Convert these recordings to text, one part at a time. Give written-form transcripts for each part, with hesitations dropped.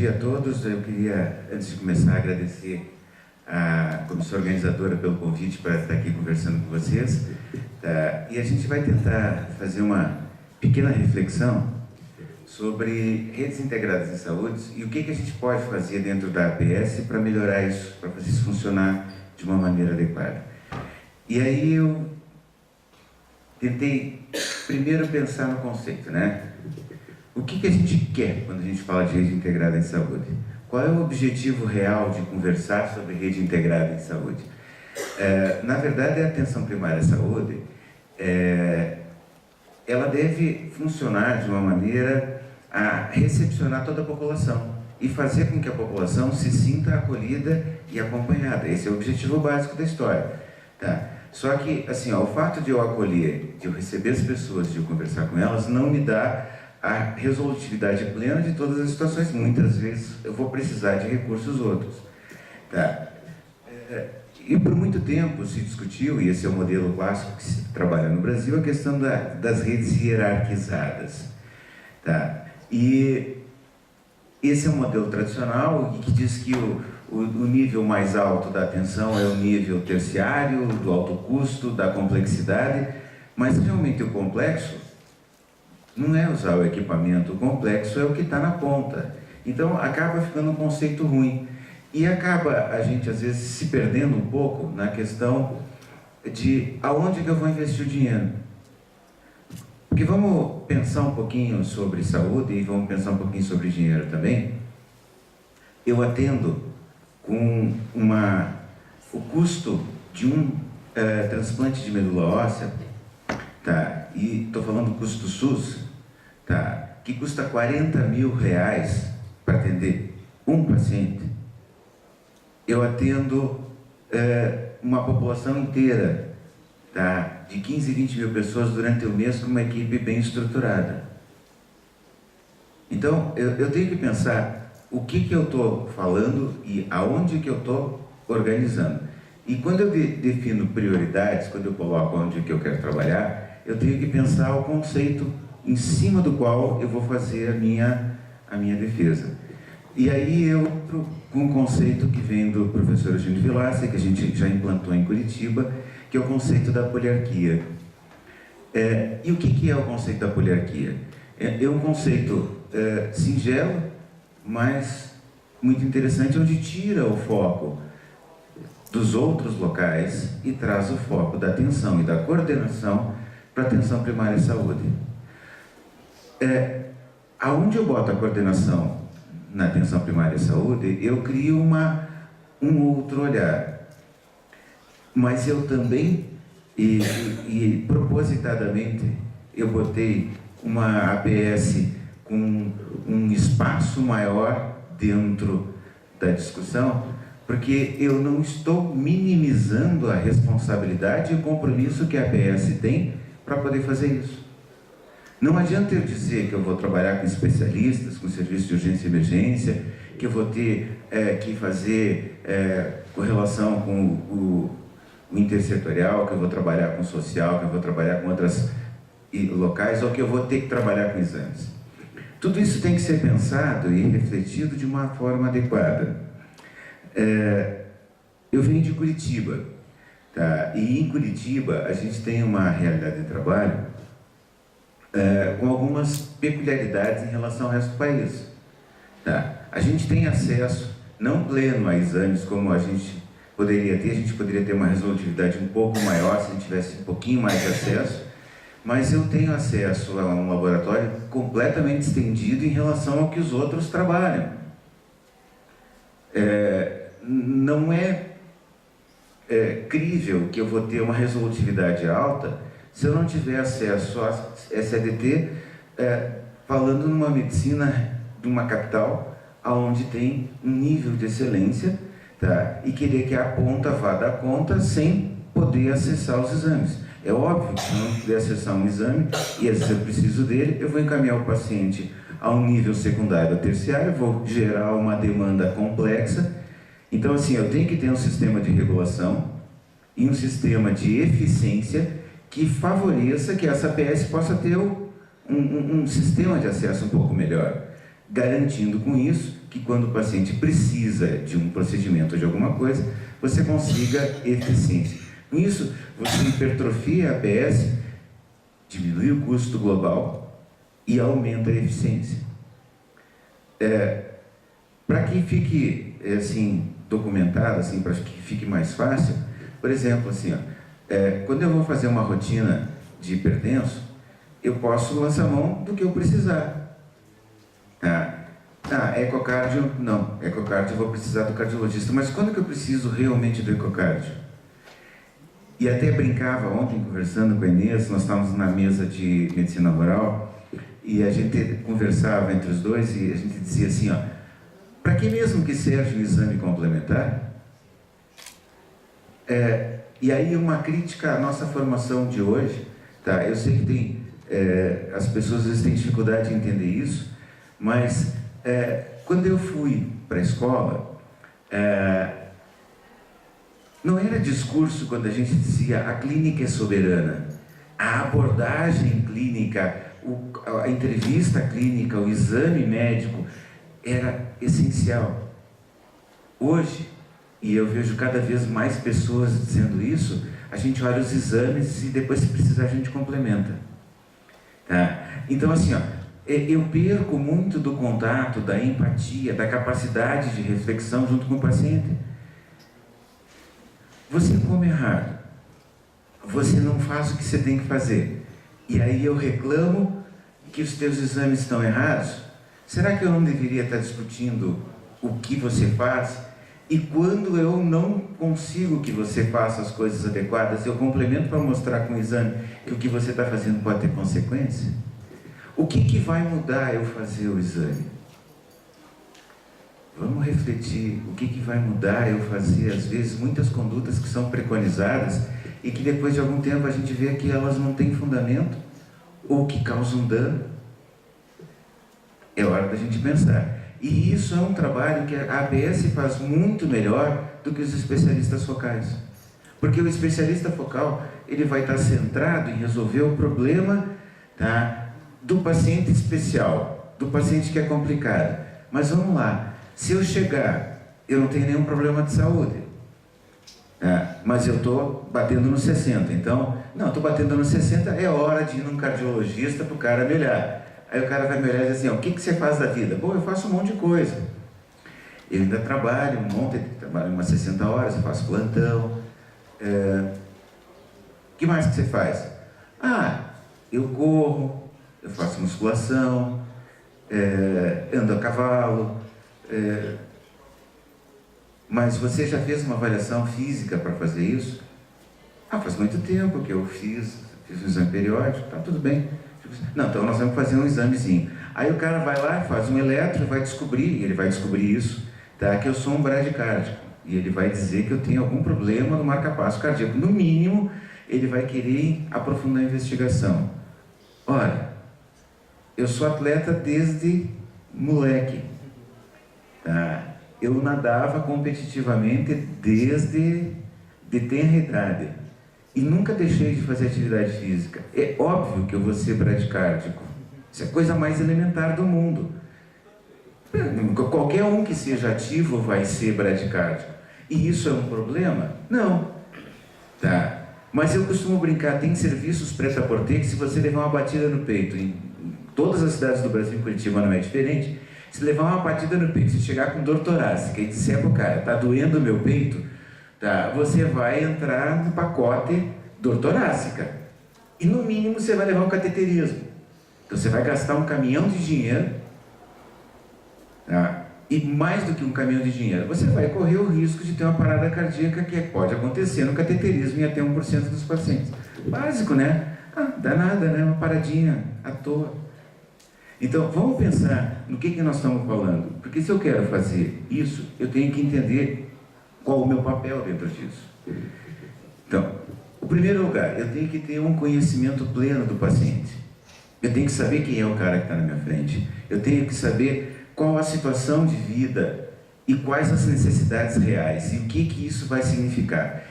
dia a todos. Eu queria, antes de começar, agradecer a comissão organizadora pelo convite para estar aqui conversando com vocês. E a gente vai tentar fazer uma pequena reflexão sobre redes integradas em saúde e o que a gente pode fazer dentro da APS para melhorar isso, para fazer isso funcionar de uma maneira adequada. E aí eu tentei primeiro pensar no conceito, né? O que a gente quer quando a gente fala de rede integrada em saúde? Qual é o objetivo real de conversar sobre rede integrada em saúde? Na verdade, a atenção primária à saúde, ela deve funcionar de uma maneira a recepcionar toda a população e fazer com que a população se sinta acolhida e acompanhada. Esse é o objetivo básico da história. Tá? Só que, assim, o fato de eu acolher, de eu receber as pessoas, de eu conversar com elas, não me dá a resolutividade plena de todas as situações. Muitas vezes eu vou precisar de recursos outros. Tá? E por muito tempo se discutiu, e esse é o modelo clássico que se trabalha no Brasil, a questão das redes hierarquizadas. Tá? E esse é um modelo tradicional que diz que o nível mais alto da atenção é o nível terciário, do alto custo, da complexidade, mas realmente o complexo não é usar o equipamento, o complexo é o que está na ponta. Então acaba ficando um conceito ruim. E acaba a gente às vezes se perdendo um pouco na questão de aonde que eu vou investir o dinheiro. Porque vamos pensar um pouquinho sobre saúde e vamos pensar um pouquinho sobre dinheiro também. Eu atendo com o custo de um transplante de medula óssea, tá? E estou falando do custo do SUS, tá? Que custa R$40 mil para atender um paciente. Eu atendo uma população inteira, tá? De 15, 20 mil pessoas durante o mês com uma equipe bem estruturada. Então, eu tenho que pensar o que eu estou falando e aonde que eu estou organizando. E quando eu defino prioridades, quando eu coloco onde que eu quero trabalhar, eu tenho que pensar o conceito em cima do qual eu vou fazer a minha defesa. E aí eu, com um conceito que vem do professor Eugênio Villaça, que a gente já implantou em Curitiba, que é o conceito da poliarquia. E o que é o conceito da poliarquia? É um conceito singelo, mas muito interessante, onde tira o foco dos outros locais e traz o foco da atenção e da coordenação para a atenção primária à saúde. Aonde eu boto a coordenação na atenção primária à saúde, eu crio um outro olhar. Mas eu também, e propositadamente, eu botei uma APS com um espaço maior dentro da discussão, porque eu não estou minimizando a responsabilidade e o compromisso que a APS tem para poder fazer isso. Não adianta eu dizer que eu vou trabalhar com especialistas, com serviços de urgência e emergência, que eu vou ter que fazer correlação com o intersetorial, que eu vou trabalhar com o social, que eu vou trabalhar com outras locais, ou que eu vou ter que trabalhar com exames. Tudo isso tem que ser pensado e refletido de uma forma adequada. Eu venho de Curitiba, tá? E em Curitiba a gente tem uma realidade de trabalho com algumas peculiaridades em relação ao resto do país. Tá? A gente tem acesso, não pleno a exames como a gente poderia ter, a gente poderia ter uma resolutividade um pouco maior se a gente tivesse um pouquinho mais de acesso, mas eu tenho acesso a um laboratório completamente estendido em relação ao que os outros trabalham. Não é crível que eu vou ter uma resolutividade alta se eu não tiver acesso a SADT, falando numa medicina de uma capital onde tem um nível de excelência, tá? E querer que a ponta vá dar conta sem poder acessar os exames. É óbvio que se eu não puder acessar um exame, e às vezes eu preciso dele, eu vou encaminhar o paciente a um nível secundário ou terciário, vou gerar uma demanda complexa. Então, assim, eu tenho que ter um sistema de regulação e um sistema de eficiência que favoreça que essa APS possa ter um sistema de acesso um pouco melhor, garantindo com isso que quando o paciente precisa de um procedimento ou de alguma coisa, você consiga eficiência. Com isso, você hipertrofia a APS, diminui o custo global e aumenta a eficiência. Para que fique assim, documentado, assim, para que fique mais fácil, por exemplo, assim, quando eu vou fazer uma rotina de hipertenso, eu posso lançar mão do que eu precisar. Ecocardio, não. Ecocardio eu vou precisar do cardiologista. Mas quando que eu preciso realmente do ecocardio? E até brincava ontem, conversando com a Inês, nós estávamos na mesa de medicina rural, e a gente conversava entre os dois, e a gente dizia assim, para que mesmo que seja um exame complementar? E aí uma crítica à nossa formação de hoje, tá? Eu sei que tem, as pessoas às vezes têm dificuldade em entender isso, mas quando eu fui para a escola, não era discurso quando a gente dizia a clínica é soberana. A abordagem clínica, a entrevista clínica, o exame médico era essencial. Hoje, e eu vejo cada vez mais pessoas dizendo isso, a gente olha os exames e depois, se precisar, a gente complementa. Tá? Então, assim, eu perco muito do contato, da empatia, da capacidade de reflexão junto com o paciente. Você come errado, você não faz o que você tem que fazer, e aí eu reclamo que os teus exames estão errados. Será que eu não deveria estar discutindo o que você faz? E quando eu não consigo que você faça as coisas adequadas, eu complemento para mostrar com o exame que o que você está fazendo pode ter consequência? O que vai mudar eu fazer o exame? Vamos refletir, o que vai mudar eu fazer, às vezes, muitas condutas que são preconizadas e que depois de algum tempo a gente vê que elas não têm fundamento ou que causam dano. É hora da gente pensar. E isso é um trabalho que a ABS faz muito melhor do que os especialistas focais. Porque o especialista focal, ele vai estar centrado em resolver o problema, tá, do paciente especial, do paciente que é complicado. Mas vamos lá. Se eu chegar, eu não tenho nenhum problema de saúde, mas eu estou batendo nos 60, então, não, estou batendo nos 60, é hora de ir num cardiologista para o cara me olhar. Aí o cara vai me olhar e diz assim, o que você faz da vida? Bom, eu faço um monte de coisa. Eu ainda trabalho um monte, trabalho umas 60 horas, eu faço plantão. O que mais que você faz? Eu corro, eu faço musculação, ando a cavalo. Mas você já fez uma avaliação física para fazer isso? Faz muito tempo que eu fiz um exame periódico, tá tudo bem. Não, então nós vamos fazer um examezinho. Aí o cara vai lá, faz um eletro, vai descobrir, ele vai descobrir isso, tá, que eu sou um bradicárdico. E ele vai dizer que eu tenho algum problema no marca-passo cardíaco. No mínimo, ele vai querer aprofundar a investigação. Olha, eu sou atleta desde moleque. Tá? Eu nadava competitivamente desde de tenra idade e nunca deixei de fazer atividade física. É óbvio que eu vou ser bradicárdico. Isso é a coisa mais elementar do mundo. Qualquer um que seja ativo vai ser bradicárdico. E isso é um problema? Não. Tá? Mas eu costumo brincar, tem serviços prêt-à-porter que se você levar uma batida no peito, em todas as cidades do Brasil, em Curitiba não é diferente, se levar uma batida no peito, se chegar com dor torácica e disser pro cara, tá doendo o meu peito, tá, você vai entrar no pacote dor torácica. E no mínimo você vai levar um cateterismo. Então você vai gastar um caminhão de dinheiro, tá? E mais do que um caminhão de dinheiro, você vai correr o risco de ter uma parada cardíaca que pode acontecer no cateterismo em até 1% dos pacientes. Básico, né? Dá nada, né? Uma paradinha à toa. Então, vamos pensar no que nós estamos falando. Porque se eu quero fazer isso, eu tenho que entender qual o meu papel dentro disso. Então, em primeiro lugar, eu tenho que ter um conhecimento pleno do paciente. Eu tenho que saber quem é o cara que está na minha frente. Eu tenho que saber qual a situação de vida e quais as necessidades reais e o que isso vai significar.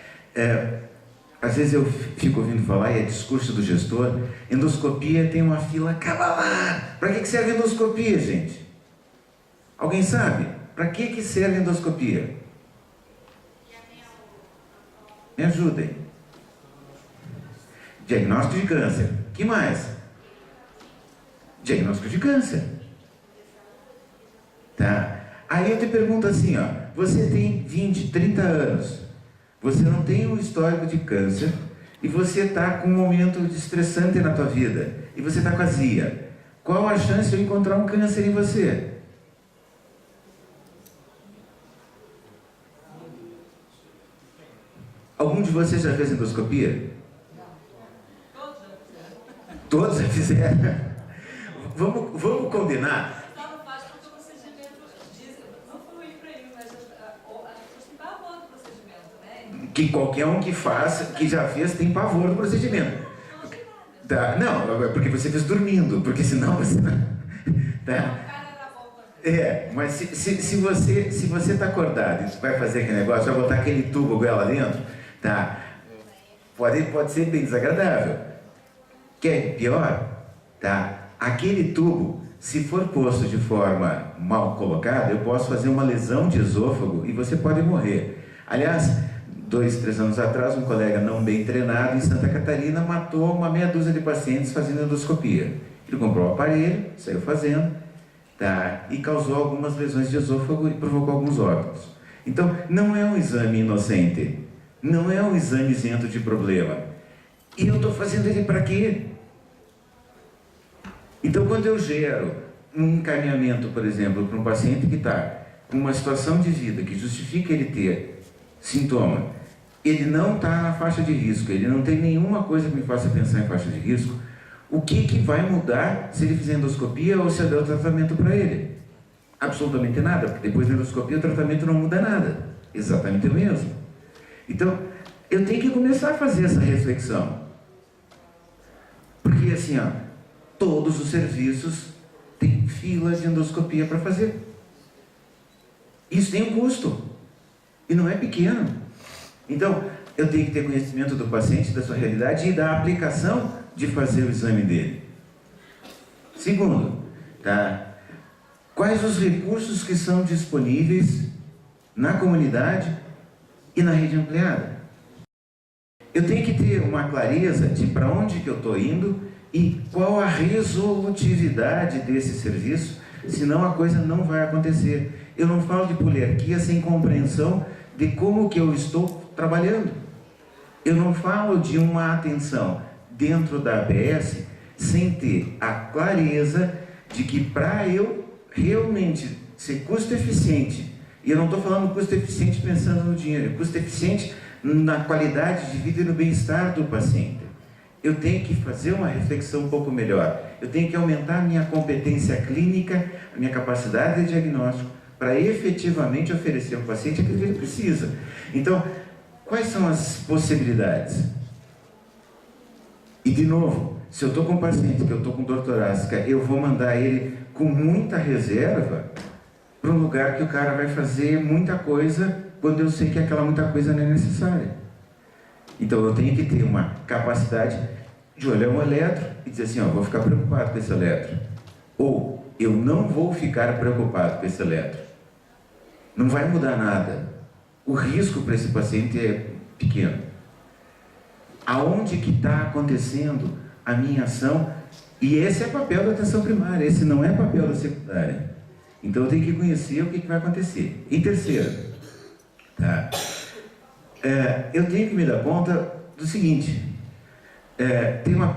Às vezes eu fico ouvindo falar, e é discurso do gestor, endoscopia tem uma fila cavalar. Para que serve endoscopia, gente? Alguém sabe? Para que serve a endoscopia? Me ajudem. Diagnóstico de câncer. Que mais? Diagnóstico de câncer. Tá? Aí eu te pergunto assim, ó, você tem 20, 30 anos, você não tem um histórico de câncer e você está com um momento estressante na tua vida e você está com azia. Qual a chance de eu encontrar um câncer em você? Algum de vocês já fez endoscopia? Todos já fizeram? Vamos combinar? Que qualquer um que faça, que já fez, tem pavor do procedimento. Tá? Não, é porque você fez dormindo, porque senão você não... Tá? Mas se você está acordado e vai fazer aquele negócio, vai botar aquele tubo goela dentro, tá? Pode ser bem desagradável. Quer pior? Tá? Aquele tubo, se for posto de forma mal colocada, eu posso fazer uma lesão de esôfago e você pode morrer. Aliás, 2, 3 anos atrás, um colega não bem treinado em Santa Catarina matou uma meia dúzia de pacientes fazendo endoscopia. Ele comprou o aparelho, saiu fazendo, tá? E causou algumas lesões de esôfago e provocou alguns óbitos. Então, não é um exame inocente, não é um exame isento de problema. E eu estou fazendo ele para quê? Então, quando eu gero um encaminhamento, por exemplo, para um paciente que está com uma situação de vida que justifica ele ter sintoma, ele não está na faixa de risco, ele não tem nenhuma coisa que me faça pensar em faixa de risco, o que vai mudar se ele fizer endoscopia ou se eu der o tratamento para ele? Absolutamente nada, porque depois da endoscopia o tratamento não muda nada, exatamente o mesmo. Então, eu tenho que começar a fazer essa reflexão, porque assim, ó, todos os serviços têm filas de endoscopia para fazer. Isso tem um custo, e não é pequeno. Então, eu tenho que ter conhecimento do paciente, da sua realidade e da aplicação de fazer o exame dele. Segundo, tá? Quais os recursos que são disponíveis na comunidade e na rede ampliada? Eu tenho que ter uma clareza de para onde que eu estou indo e qual a resolutividade desse serviço, senão a coisa não vai acontecer. Eu não falo de poliarquia sem compreensão de como que eu estou trabalhando. Eu não falo de uma atenção dentro da ABS sem ter a clareza de que para eu realmente ser custo eficiente, e eu não estou falando custo eficiente pensando no dinheiro, custo eficiente na qualidade de vida e no bem-estar do paciente. Eu tenho que fazer uma reflexão um pouco melhor. Eu tenho que aumentar a minha competência clínica, a minha capacidade de diagnóstico, para efetivamente oferecer ao paciente aquilo que ele precisa. Então, quais são as possibilidades? E de novo, se eu estou com um paciente que eu estou com dor torácica, eu vou mandar ele com muita reserva para um lugar que o cara vai fazer muita coisa quando eu sei que aquela muita coisa não é necessária. Então eu tenho que ter uma capacidade de olhar um eletro e dizer assim, ó, vou ficar preocupado com esse eletro. Ou eu não vou ficar preocupado com esse eletro. Não vai mudar nada. O risco para esse paciente é pequeno. Aonde que está acontecendo a minha ação? E esse é papel da atenção primária, esse não é papel da secundária. Então eu tenho que conhecer o que vai acontecer. E terceiro, tá? Eu tenho que me dar conta do seguinte, tem um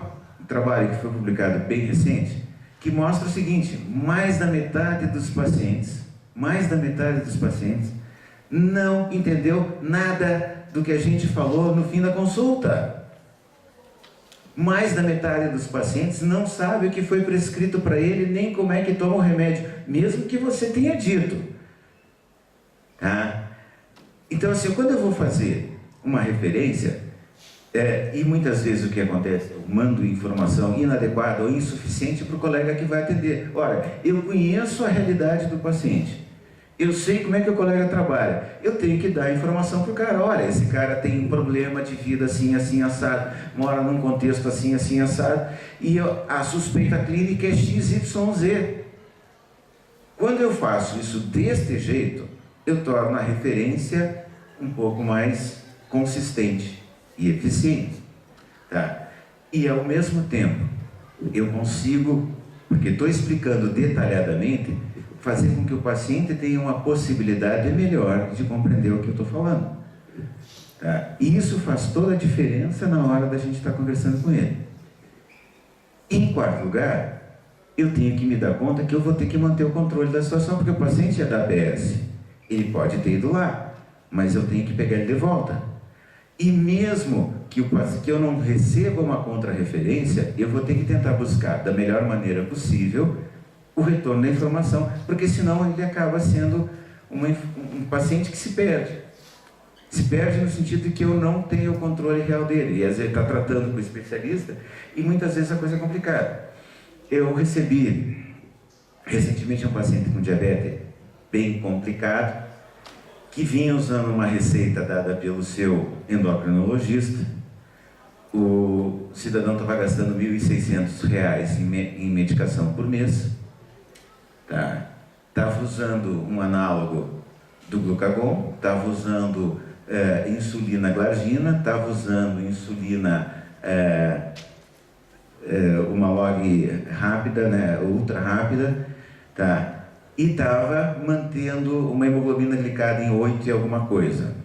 trabalho que foi publicado bem recente, que mostra o seguinte, mais da metade dos pacientes não entendeu nada do que a gente falou no fim da consulta. Mais da metade dos pacientes não sabe o que foi prescrito para ele, nem como é que toma o remédio, mesmo que você tenha dito. Tá? Então, assim, quando eu vou fazer uma referência, e muitas vezes o que acontece, eu mando informação inadequada ou insuficiente para o colega que vai atender. Ora, eu conheço a realidade do paciente, eu sei como é que o colega trabalha, eu tenho que dar informação para o cara. Olha, esse cara tem um problema de vida assim, assim, assado, mora num contexto assim, assim, assado, e a suspeita clínica é XYZ. Quando eu faço isso deste jeito, eu torno a referência um pouco mais consistente e eficiente. Tá? E ao mesmo tempo, eu consigo, porque estou explicando detalhadamente, fazer com que o paciente tenha uma possibilidade melhor de compreender o que eu estou falando. Tá? E isso faz toda a diferença na hora da gente estar conversando com ele. Em quarto lugar, eu tenho que me dar conta que eu vou ter que manter o controle da situação, porque o paciente é da ABS, ele pode ter ido lá, mas eu tenho que pegar ele de volta. E mesmo que eu não receba uma contra-referência, eu vou ter que tentar buscar da melhor maneira possível o retorno da informação, porque senão ele acaba sendo um paciente que se perde. Se perde no sentido de que eu não tenho o controle real dele, e às vezes ele está tratando com o especialista, e muitas vezes a coisa é complicada. Eu recebi recentemente um paciente com diabetes bem complicado, que vinha usando uma receita dada pelo seu endocrinologista. O cidadão estava gastando R$ 1.600 em medicação por mês. Tá? Estava usando um análogo do glucagon, estava usando insulina glargina, estava usando insulina uma log rápida, né, ultra rápida, tá? E estava mantendo uma hemoglobina glicada em 8 e alguma coisa.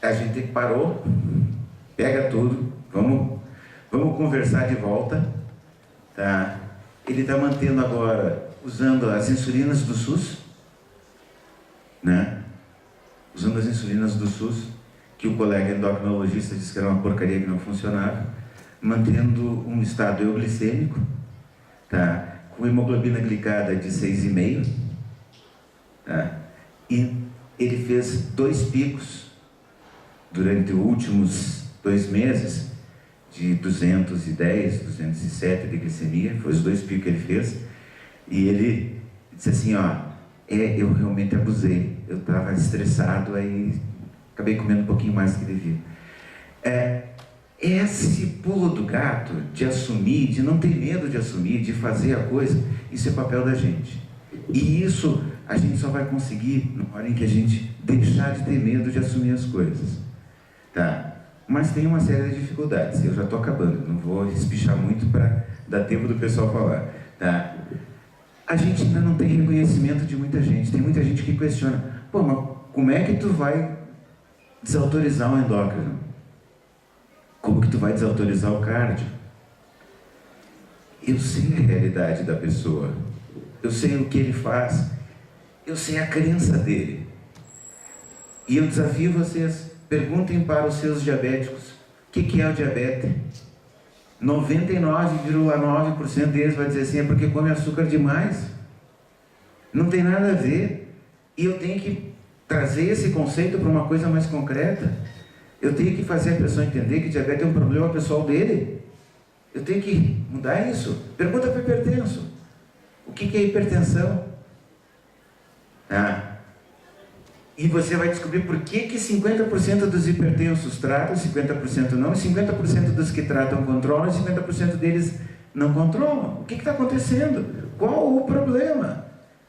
A gente parou, pega tudo, vamos conversar de volta, tá? Ele está mantendo agora, usando as insulinas do SUS, né? Usando as insulinas do SUS, que o colega endocrinologista disse que era uma porcaria que não funcionava, mantendo um estado euglicêmico, tá? Com hemoglobina glicada de 6,5, tá? E ele fez 2 picos durante os últimos 2 meses, de 210, 207 de glicemia, foi os 2 picos que ele fez, e ele disse assim, eu realmente abusei, eu estava estressado, aí acabei comendo um pouquinho mais do que devia. Esse pulo do gato, de assumir, de não ter medo de assumir, de fazer a coisa, isso é papel da gente. E isso a gente só vai conseguir na hora em que a gente deixar de ter medo de assumir as coisas. Tá? Mas tem uma série de dificuldades, eu já estou acabando, não vou espichar muito para dar tempo do pessoal falar. Tá? A gente ainda não tem reconhecimento de muita gente, tem muita gente que questiona, pô, mas como é que tu vai desautorizar um endócrino? Como que tu vai desautorizar o cardio? Eu sei a realidade da pessoa, eu sei o que ele faz, eu sei a crença dele. E eu desafio vocês, perguntem para os seus diabéticos, o que é o diabetes? 99,9% deles vai dizer assim, é porque come açúcar demais. Não tem nada a ver. E eu tenho que trazer esse conceito para uma coisa mais concreta. Eu tenho que fazer a pessoa entender que diabetes é um problema pessoal dele. Eu tenho que mudar isso. Pergunta para o hipertenso. O que é hipertensão? E você vai descobrir por que 50% dos hipertensos tratam, 50% não, e 50% dos que tratam controlam, e 50% deles não controlam. O que está acontecendo? Qual o problema?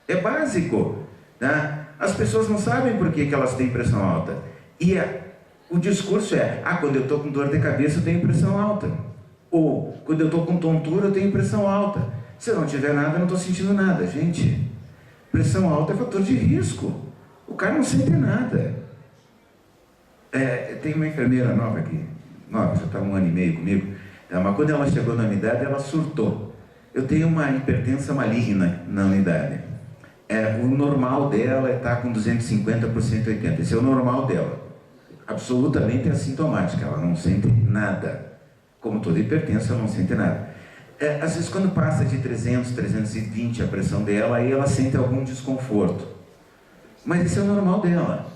É básico. Tá? As pessoas não sabem por que elas têm pressão alta. E o discurso é, quando eu estou com dor de cabeça eu tenho pressão alta. Ou, quando eu estou com tontura eu tenho pressão alta. Se eu não tiver nada, eu não estou sentindo nada. Gente, pressão alta é fator de risco. O cara não sente nada. Tem uma enfermeira nova aqui, já está 1 ano e meio comigo, mas quando ela chegou na unidade, ela surtou. Eu tenho uma hipertensa maligna na unidade. O normal dela é estar com 250 por 180. Esse é o normal dela. Absolutamente assintomática, ela não sente nada. Como toda hipertensa, ela não sente nada. Às vezes, quando passa de 300, 320 a pressão dela, aí ela sente algum desconforto. Mas esse é o normal dela.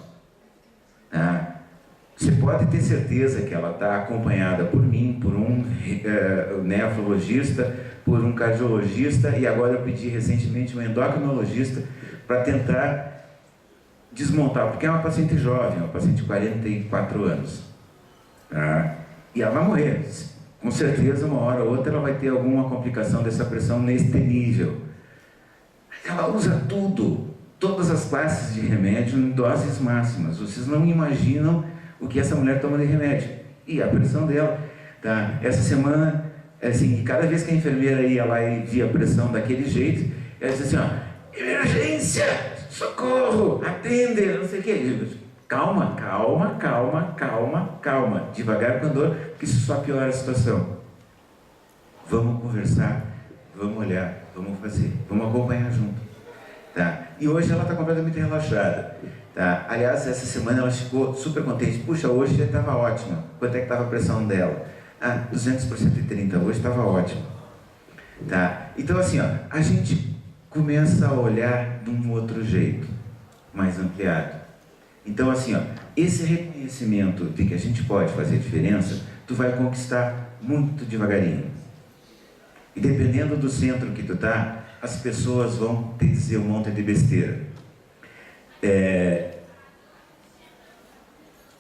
Você pode ter certeza que ela está acompanhada por mim, por um nefrologista, por um cardiologista, e agora eu pedi recentemente um endocrinologista para tentar desmontar, porque é uma paciente jovem, uma paciente de 44 anos. E ela vai morrer. Com certeza, uma hora ou outra, ela vai ter alguma complicação dessa pressão neste nível. Ela usa tudo, todas as classes de remédio em doses máximas. Vocês não imaginam o que essa mulher toma de remédio. E a pressão dela, tá? Essa semana, assim, cada vez que a enfermeira ia lá e via a pressão daquele jeito, ela dizia assim, ó, emergência, socorro, atende, não sei o que. Calma, calma, calma, calma, calma, devagar com a dor, porque isso só piora a situação. Vamos conversar, vamos olhar, vamos fazer, vamos acompanhar junto. Tá? E hoje ela está completamente relaxada. Tá? Aliás, essa semana ela ficou super contente. Puxa, hoje já estava ótima. Quanto é que estava a pressão dela? 200 por 130, hoje estava ótimo. Tá? Então assim, ó, a gente começa a olhar de um outro jeito, mais ampliado. Então assim, ó, esse reconhecimento de que a gente pode fazer diferença, tu vai conquistar muito devagarinho. E dependendo do centro que tu tá, as pessoas vão te dizer um monte de besteira.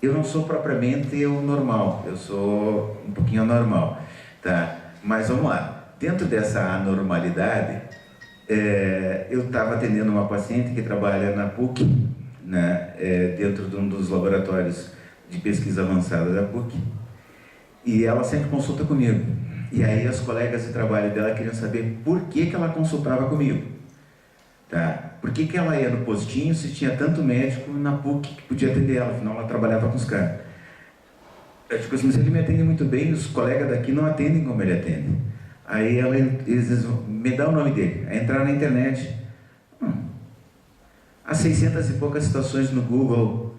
Eu não sou propriamente o normal, eu sou um pouquinho anormal, tá? Mas vamos lá, dentro dessa anormalidade, eu estava atendendo uma paciente que trabalha na PUC, né? Dentro de um dos laboratórios de pesquisa avançada da PUC, e ela sempre consulta comigo. E aí as colegas de trabalho dela queriam saber por que ela consultava comigo. Tá? Por que ela ia no postinho se tinha tanto médico na PUC que podia atender ela, afinal ela trabalhava com os caras. Eu digo assim, mas ele me atende muito bem, os colegas daqui não atendem como ele atende. Aí eles dizem, me dá o nome dele. Aí entraram na internet. Há 600 e poucas situações no Google,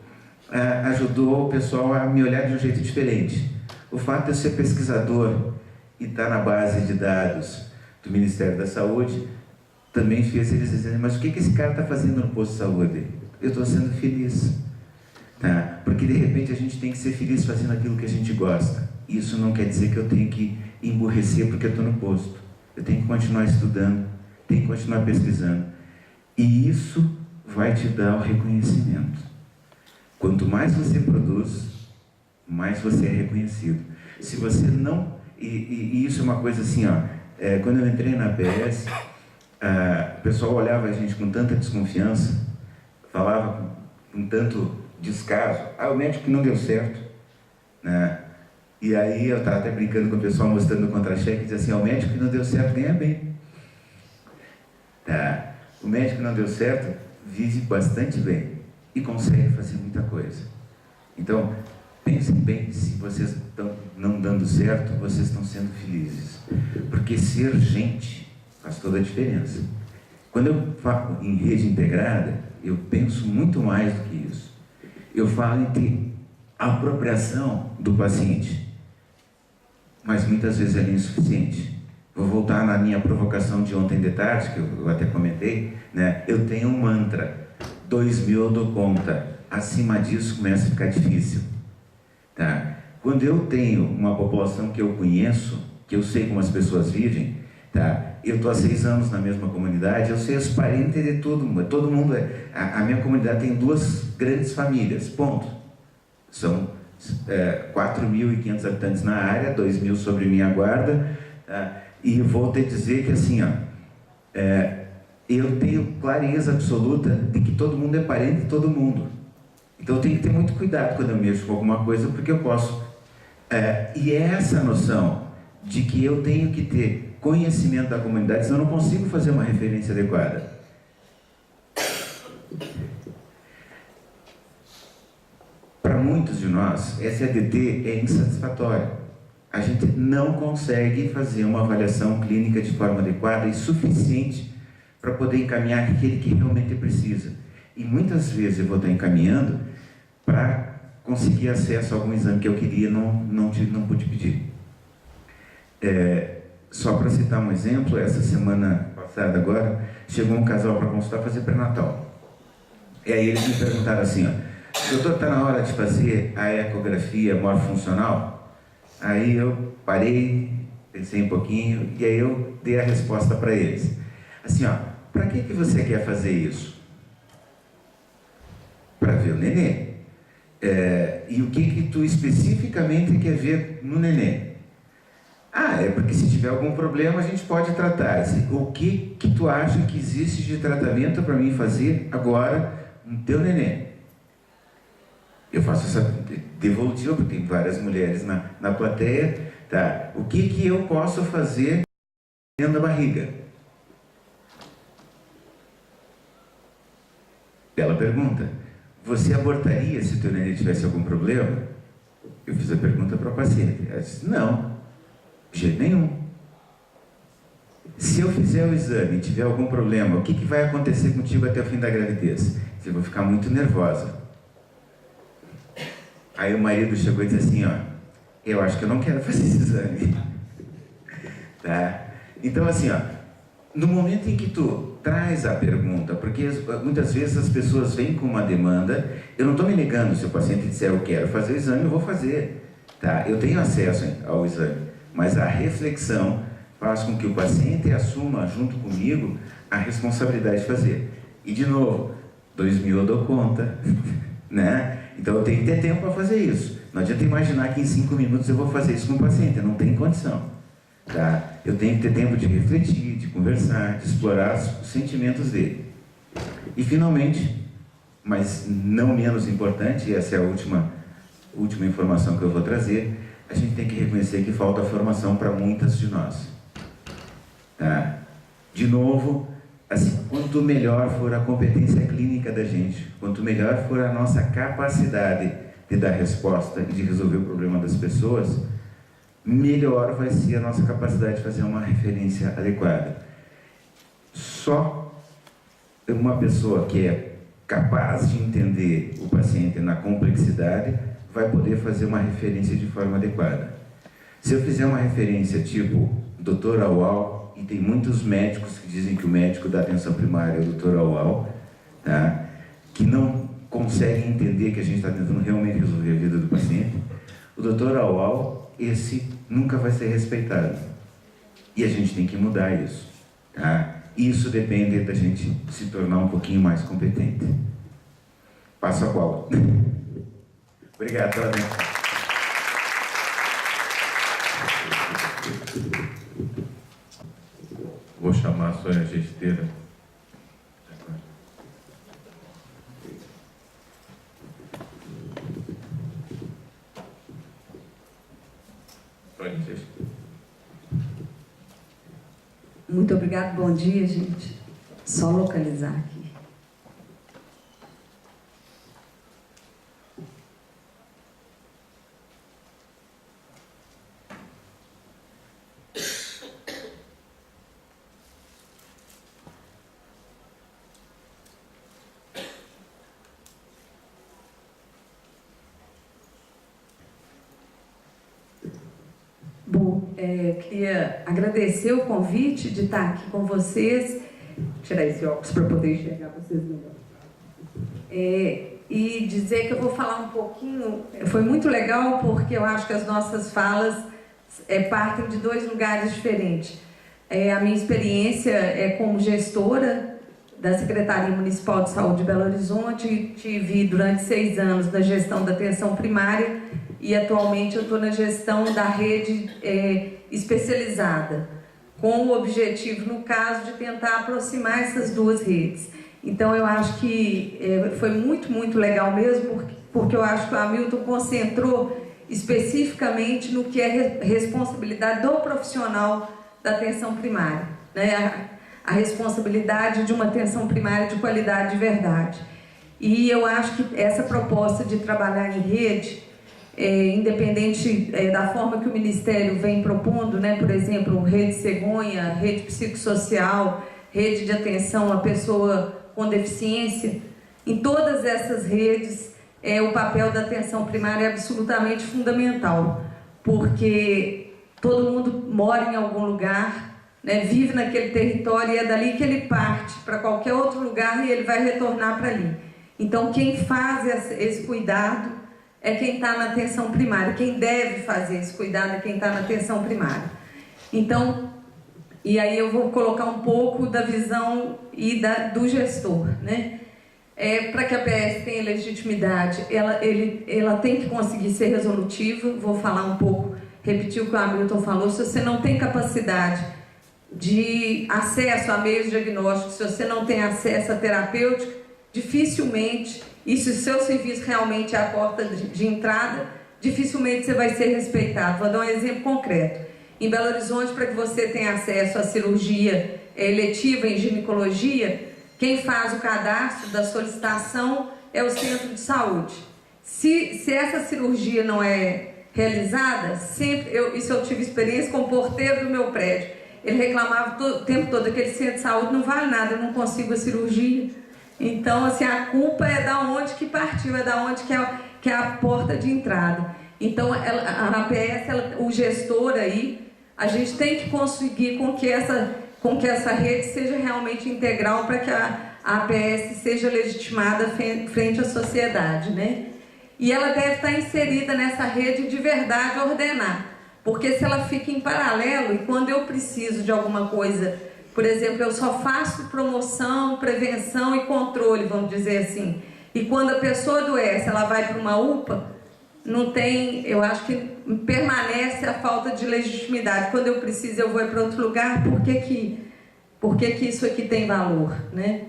ajudou o pessoal a me olhar de um jeito diferente. O fato de eu ser pesquisador e estar na base de dados do Ministério da Saúde também fez eles dizerem, mas o que esse cara está fazendo no posto de saúde? Eu estou sendo feliz. Tá? Porque de repente a gente tem que ser feliz fazendo aquilo que a gente gosta. Isso não quer dizer que eu tenho que emburrecer porque eu estou no posto. Eu tenho que continuar estudando, tenho que continuar pesquisando. E isso vai te dar o reconhecimento. Quanto mais você produz, mais você é reconhecido. Se você não... E isso é uma coisa assim, ó, quando eu entrei na APS, o pessoal olhava a gente com tanta desconfiança, falava com tanto descaso, o médico que não deu certo, né? E aí eu estava até brincando com o pessoal, mostrando o contra-cheque, e dizia assim, o médico que não deu certo ganha bem. Tá? O médico que não deu certo vive bastante bem e consegue fazer muita coisa. Então, pensem bem, se vocês estão não dando certo, vocês estão sendo felizes. Porque ser gente faz toda a diferença. Quando eu falo em rede integrada, eu penso muito mais do que isso. Eu falo em apropriação do paciente, mas muitas vezes é insuficiente. Vou voltar na minha provocação de ontem de tarde, que eu até comentei, né? Eu tenho um mantra, 2.000 eu dou conta, acima disso começa a ficar difícil. Tá? Quando eu tenho uma população que eu conheço, que eu sei como as pessoas vivem, tá? Eu estou há 6 anos na mesma comunidade, eu sei os parentes de todo mundo. A minha comunidade tem 2 grandes famílias, ponto. São 4.500 habitantes na área, 2.000 sobre minha guarda, tá? E vou te dizer que assim, ó, eu tenho clareza absoluta de que todo mundo é parente de todo mundo. Então eu tenho que ter muito cuidado quando eu mexo com alguma coisa, porque eu posso. E é essa noção de que eu tenho que ter conhecimento da comunidade, senão eu não consigo fazer uma referência adequada. Para muitos de nós, SADT é insatisfatório. A gente não consegue fazer uma avaliação clínica de forma adequada e suficiente para poder encaminhar aquele que realmente precisa. E muitas vezes eu vou estar encaminhando para conseguir acesso a algum exame que eu queria, não pude pedir. Só para citar um exemplo, essa semana passada agora, chegou um casal para consultar fazer pré-natal. E aí eles me perguntaram assim, ó, doutor, está na hora de fazer a ecografia morfofuncional? Aí eu parei, pensei um pouquinho, e aí eu dei a resposta para eles. Assim, ó, para que você quer fazer isso? Para ver o nenê. E o que tu especificamente quer ver no nenê? Ah, é porque se tiver algum problema a gente pode tratar. O que tu acha que existe de tratamento para mim fazer agora no teu neném? Eu faço essa devolutiva, porque tem várias mulheres na plateia. Tá? O que eu posso fazer dentro da barriga? Bela pergunta. Você abortaria se teu neném tivesse algum problema? Eu fiz a pergunta para a paciente. Ela disse, não, de jeito nenhum. Se eu fizer o exame e tiver algum problema, o que vai acontecer contigo até o fim da gravidez? Você vai ficar muito nervosa. Aí o marido chegou e disse assim, ó, eu acho que eu não quero fazer esse exame. Tá? Então assim, ó, no momento em que tu traz a pergunta, porque muitas vezes as pessoas vêm com uma demanda, eu não estou me negando, se o paciente disser eu quero fazer o exame, eu vou fazer. Tá? Eu tenho acesso ao exame, mas a reflexão faz com que o paciente assuma junto comigo a responsabilidade de fazer. E de novo, 2.000 eu dou conta, né? Então eu tenho que ter tempo para fazer isso. Não adianta imaginar que em 5 minutos eu vou fazer isso com o paciente, não tem condição. Tá? Eu tenho que ter tempo de refletir, de conversar, de explorar os sentimentos dele. E finalmente, mas não menos importante, e essa é a última informação que eu vou trazer, a gente tem que reconhecer que falta formação para muitas de nós. Tá? De novo, assim, quanto melhor for a competência clínica da gente, quanto melhor for a nossa capacidade de dar resposta e de resolver o problema das pessoas, melhor vai ser a nossa capacidade de fazer uma referência adequada. Só uma pessoa que é capaz de entender o paciente na complexidade vai poder fazer uma referência de forma adequada. Se eu fizer uma referência tipo Dr. Aual, e tem muitos médicos que dizem que o médico da atenção primária é o Dr. Aual, tá? Que não conseguem entender que a gente está tentando realmente resolver a vida do paciente, o Dr. Aual, esse nunca vai ser respeitado. E a gente tem que mudar isso. Tá? Isso depende da gente se tornar um pouquinho mais competente. Passo a bola. Obrigado pela atenção. Vou chamar a Sônia Gesteira. Sônia Gesteira. Muito obrigado, bom dia, gente. Só localizar aqui. Bom, queria agradecer o convite de estar aqui com vocês. Vou tirar esse óculos para poder enxergar vocês melhor. E dizer que eu vou falar um pouquinho. Foi muito legal porque eu acho que as nossas falas partem de dois lugares diferentes. A minha experiência é como gestora da Secretaria Municipal de Saúde de Belo Horizonte. Tive durante 6 anos na gestão da atenção primária e atualmente eu estou na gestão da rede especializada, com o objetivo, no caso, de tentar aproximar essas duas redes. Então eu acho que foi muito, muito legal mesmo, porque eu acho que o Hamilton concentrou especificamente no que é responsabilidade do profissional da atenção primária, né? A responsabilidade de uma atenção primária de qualidade de verdade. E eu acho que essa proposta de trabalhar em rede, independente da forma que o Ministério vem propondo, né? Por exemplo, rede cegonha, rede psicossocial, rede de atenção à pessoa com deficiência, em todas essas redes, o papel da atenção primária é absolutamente fundamental, porque todo mundo mora em algum lugar, né, vive naquele território e é dali que ele parte para qualquer outro lugar e ele vai retornar para ali. Então, quem faz esse cuidado é quem está na atenção primária, quem deve fazer esse cuidado é quem está na atenção primária. Então, e aí eu vou colocar um pouco da visão do gestor, né? Para que a PS tenha legitimidade, ela tem que conseguir ser resolutiva. Vou falar um pouco repetir o que o Hamilton falou, se você não tem capacidade de acesso a meios diagnósticos, se você não tem acesso a terapêutica, dificilmente, e se o seu serviço realmente é a porta de entrada, dificilmente você vai ser respeitado. Vou dar um exemplo concreto. Em Belo Horizonte, para que você tenha acesso à cirurgia eletiva em ginecologia, quem faz o cadastro da solicitação é o centro de saúde. Se essa cirurgia não é realizada, sempre, isso eu tive experiência com o porteiro do meu prédio, ele reclamava o tempo todo, aquele centro de saúde não vale nada, eu não consigo a cirurgia. Então, assim, a culpa é da onde que partiu, é da onde que é a porta de entrada. Então, a APS, o gestor aí, a gente tem que conseguir com que essa rede seja realmente integral para que a APS seja legitimada frente à sociedade, né? E ela deve estar inserida nessa rede de verdade ordenar, porque se ela fica em paralelo e quando eu preciso de alguma coisa, por exemplo, eu só faço promoção, prevenção e controle, vamos dizer assim, e quando a pessoa adoece, ela vai para uma UPA, não tem, eu acho que permanece a falta de legitimidade. Quando eu preciso, eu vou para outro lugar, por que isso aqui tem valor, né?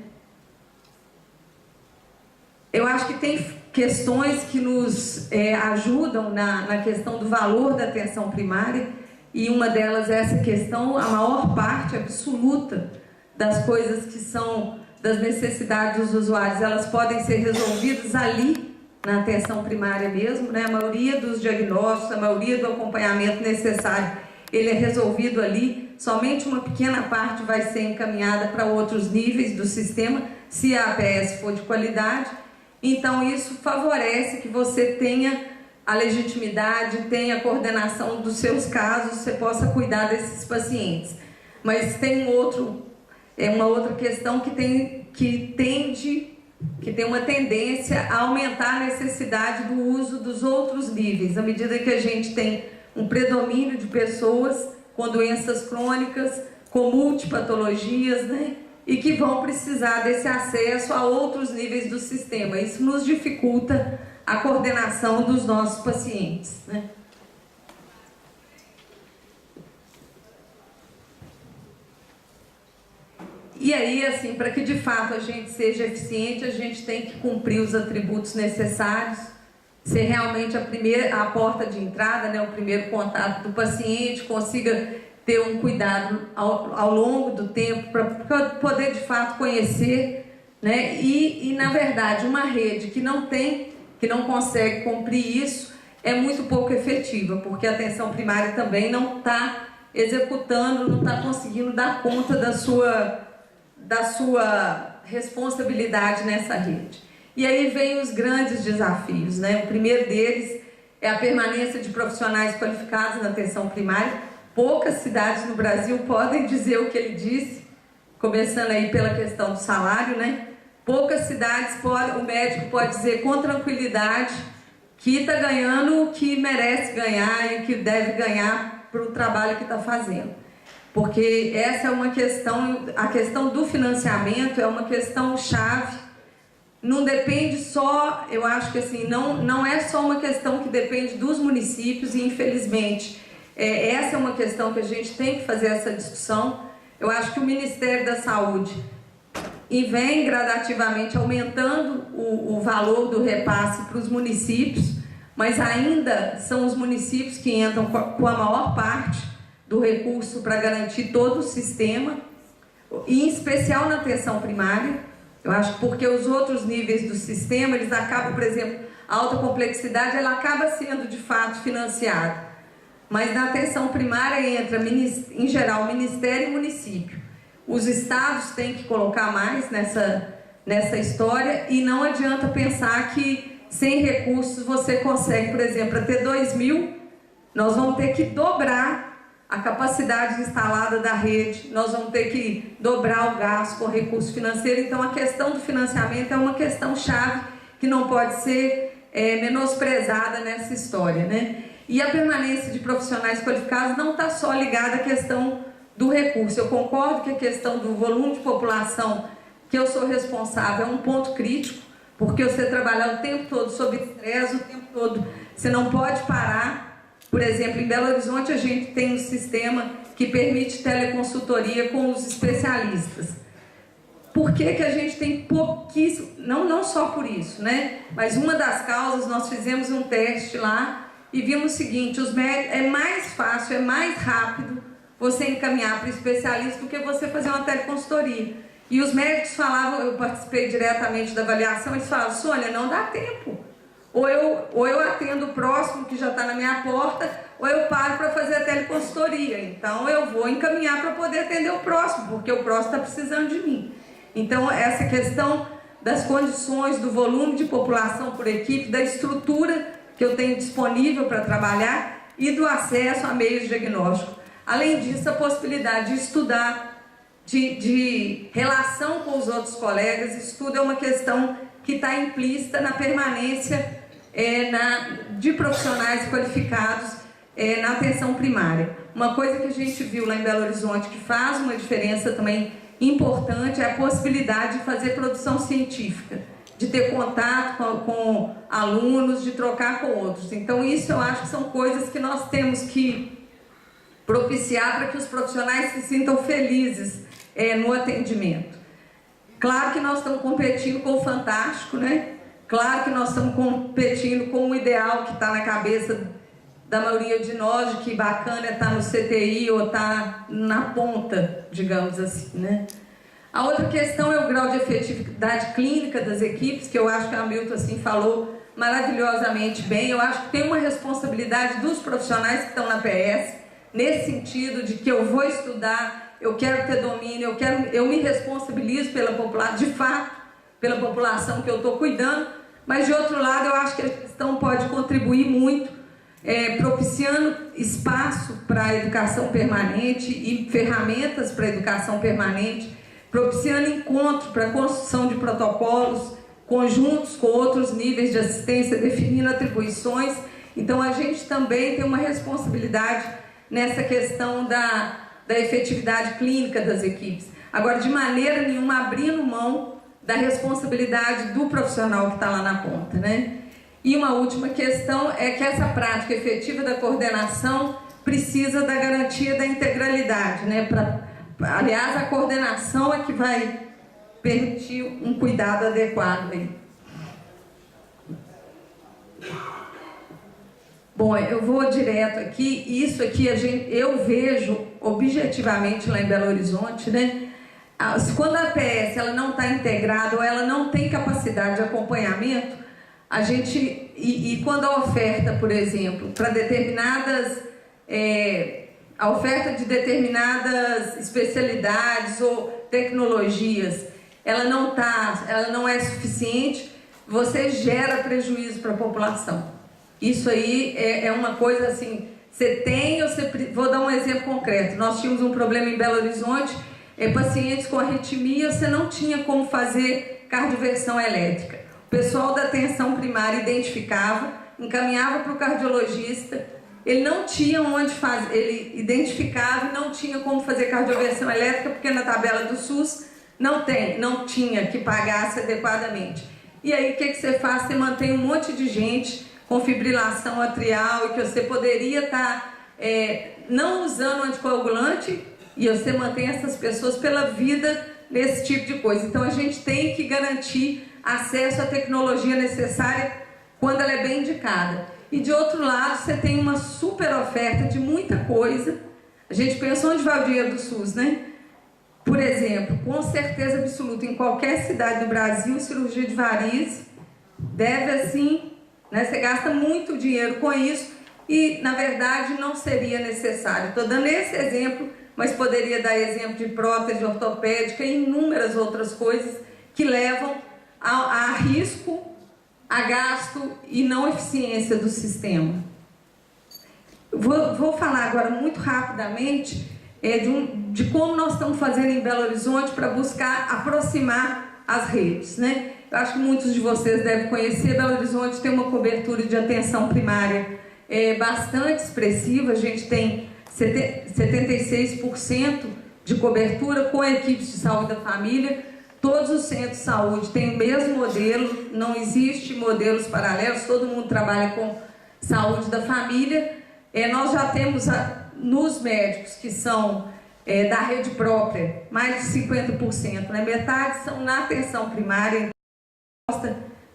Eu acho que tem questões que nos ajudam na questão do valor da atenção primária, e uma delas é essa questão, a maior parte absoluta das coisas que são das necessidades dos usuários, elas podem ser resolvidas ali, na atenção primária mesmo, né? A maioria dos diagnósticos, a maioria do acompanhamento necessário, ele é resolvido ali, somente uma pequena parte vai ser encaminhada para outros níveis do sistema, se a APS for de qualidade. Então isso favorece que você tenha a legitimidade, tenha a coordenação dos seus casos, você possa cuidar desses pacientes. Mas tem uma outra questão que tem uma tendência a aumentar a necessidade do uso dos outros níveis, à medida que a gente tem um predomínio de pessoas com doenças crônicas, com multipatologias, né? E que vão precisar desse acesso a outros níveis do sistema. Isso nos dificulta a coordenação dos nossos pacientes, né? E aí, assim, para que de fato a gente seja eficiente, a gente tem que cumprir os atributos necessários, ser realmente a porta de entrada, né, o primeiro contato do paciente, consiga ter um cuidado ao longo do tempo para poder de fato conhecer, né, e na verdade uma rede que não consegue cumprir isso é muito pouco efetiva, porque a atenção primária também não está executando, não está conseguindo dar conta da sua responsabilidade nessa rede. E aí vem os grandes desafios, né? O primeiro deles é a permanência de profissionais qualificados na atenção primária. Poucas cidades no Brasil podem dizer o que ele disse, começando aí pela questão do salário, né? Poucas cidades o médico pode dizer com tranquilidade que está ganhando o que merece ganhar e o que deve ganhar para o trabalho que está fazendo. Porque essa é uma questão, a questão do financiamento é uma questão chave, não depende só, eu acho que assim, não é só uma questão que depende dos municípios e infelizmente, essa é uma questão que a gente tem que fazer essa discussão. Eu acho que o Ministério da Saúde vem gradativamente aumentando o valor do repasse para os municípios, mas ainda são os municípios que entram com a maior parte do recurso para garantir todo o sistema, e em especial na atenção primária. Eu acho que porque os outros níveis do sistema, eles acabam, por exemplo, a alta complexidade, ela acaba sendo de fato financiada, mas na atenção primária entra, em geral, Ministério e município. Os estados têm que colocar mais nessa história, e não adianta pensar que sem recursos você consegue, por exemplo, para ter 2.000, nós vamos ter que dobrar a capacidade instalada da rede, nós vamos ter que dobrar o gasto com recurso financeiro. Então a questão do financiamento é uma questão chave que não pode ser menosprezada nessa história, né? E a permanência de profissionais qualificados não está só ligada à questão do recurso. Eu concordo que a questão do volume de população que eu sou responsável é um ponto crítico, porque você trabalhar o tempo todo sob estresse, o tempo todo você não pode parar, Por exemplo, em Belo Horizonte a gente tem um sistema que permite teleconsultoria com os especialistas. Por que que a gente tem pouquíssimo, não só por isso, né? Mas uma das causas, nós fizemos um teste lá e vimos o seguinte, os médicos, é mais fácil, é mais rápido você encaminhar para o especialista do que você fazer uma teleconsultoria. E os médicos falavam, eu participei diretamente da avaliação, eles falavam, Sônia, não dá tempo. Ou eu atendo o próximo que já está na minha porta, ou eu paro para fazer a teleconsultoria. Então eu vou encaminhar para poder atender o próximo, porque o próximo está precisando de mim. Então essa questão das condições, do volume de população por equipe, da estrutura que eu tenho disponível para trabalhar e do acesso a meios de diagnóstico. Além disso, a possibilidade de estudar, de relação com os outros colegas. Estudo é uma questão que está implícita na permanência de profissionais qualificados na atenção primária. Uma coisa que a gente viu lá em Belo Horizonte que faz uma diferença também importante é a possibilidade de fazer produção científica, de ter contato com alunos, de trocar com outros. Então isso eu acho que são coisas que nós temos que propiciar para que os profissionais se sintam felizes no atendimento. Claro que nós estamos competindo com o fantástico, né? Claro que nós estamos competindo com o ideal que está na cabeça da maioria de nós, de que bacana é estar no CTI ou estar na ponta, digamos assim, né? A outra questão é o grau de efetividade clínica das equipes, que eu acho que a Hamilton assim, falou maravilhosamente bem. Eu acho que tem uma responsabilidade dos profissionais que estão na PS, nesse sentido de que eu vou estudar, eu quero ter domínio, eu me responsabilizo pela população, de fato, pela população que eu estou cuidando, mas de outro lado eu acho que a gestão pode contribuir muito, propiciando espaço para a educação permanente e ferramentas para a educação permanente, propiciando encontro para a construção de protocolos conjuntos com outros níveis de assistência, definindo atribuições. Então a gente também tem uma responsabilidade nessa questão da efetividade clínica das equipes. Agora, de maneira nenhuma, abrindo mão da responsabilidade do profissional que está lá na ponta, né? E uma última questão é que essa prática efetiva da coordenação precisa da garantia da integralidade, né? Aliás, a coordenação é que vai permitir um cuidado adequado aí. Bom, eu vou direto aqui. Isso aqui eu vejo objetivamente lá em Belo Horizonte, né? Quando a APS ela não está integrada ou ela não tem capacidade de acompanhamento, e quando a oferta, por exemplo, para determinadas a oferta de determinadas especialidades ou tecnologias, ela não é suficiente, você gera prejuízo para a população. Isso aí é uma coisa assim, vou dar um exemplo concreto. Nós tínhamos um problema em Belo Horizonte, pacientes com arritmia, você não tinha como fazer cardioversão elétrica. O pessoal da atenção primária identificava, encaminhava para o cardiologista, ele não tinha onde fazer, ele identificava e não tinha como fazer cardioversão elétrica, porque na tabela do SUS não tinha que pagasse adequadamente. E aí o que você faz? Você mantém um monte de gente com fibrilação atrial e que você poderia estar não usando anticoagulante e você mantém essas pessoas pela vida nesse tipo de coisa. Então a gente tem que garantir acesso à tecnologia necessária quando ela é bem indicada. E de outro lado, você tem uma super oferta de muita coisa. A gente pensa onde vai o dinheiro do SUS, né? Por exemplo, com certeza absoluta, em qualquer cidade do Brasil, cirurgia de varizes deve assim, né? Você gasta muito dinheiro com isso e, na verdade, não seria necessário. Estou dando esse exemplo, mas poderia dar exemplo de prótese ortopédica e inúmeras outras coisas que levam a risco, a gasto e não eficiência do sistema. Vou falar agora muito rapidamente de como nós estamos fazendo em Belo Horizonte para buscar aproximar as redes, né? Eu acho que muitos de vocês devem conhecer, Belo Horizonte tem uma cobertura de atenção primária bastante expressiva, a gente tem 76% de cobertura com equipes de saúde da família. Todos os centros de saúde têm o mesmo modelo, não existe modelos paralelos, todo mundo trabalha com saúde da família. Nós já temos nos médicos que são da rede própria, mais de 50%, né? Metade são na atenção primária,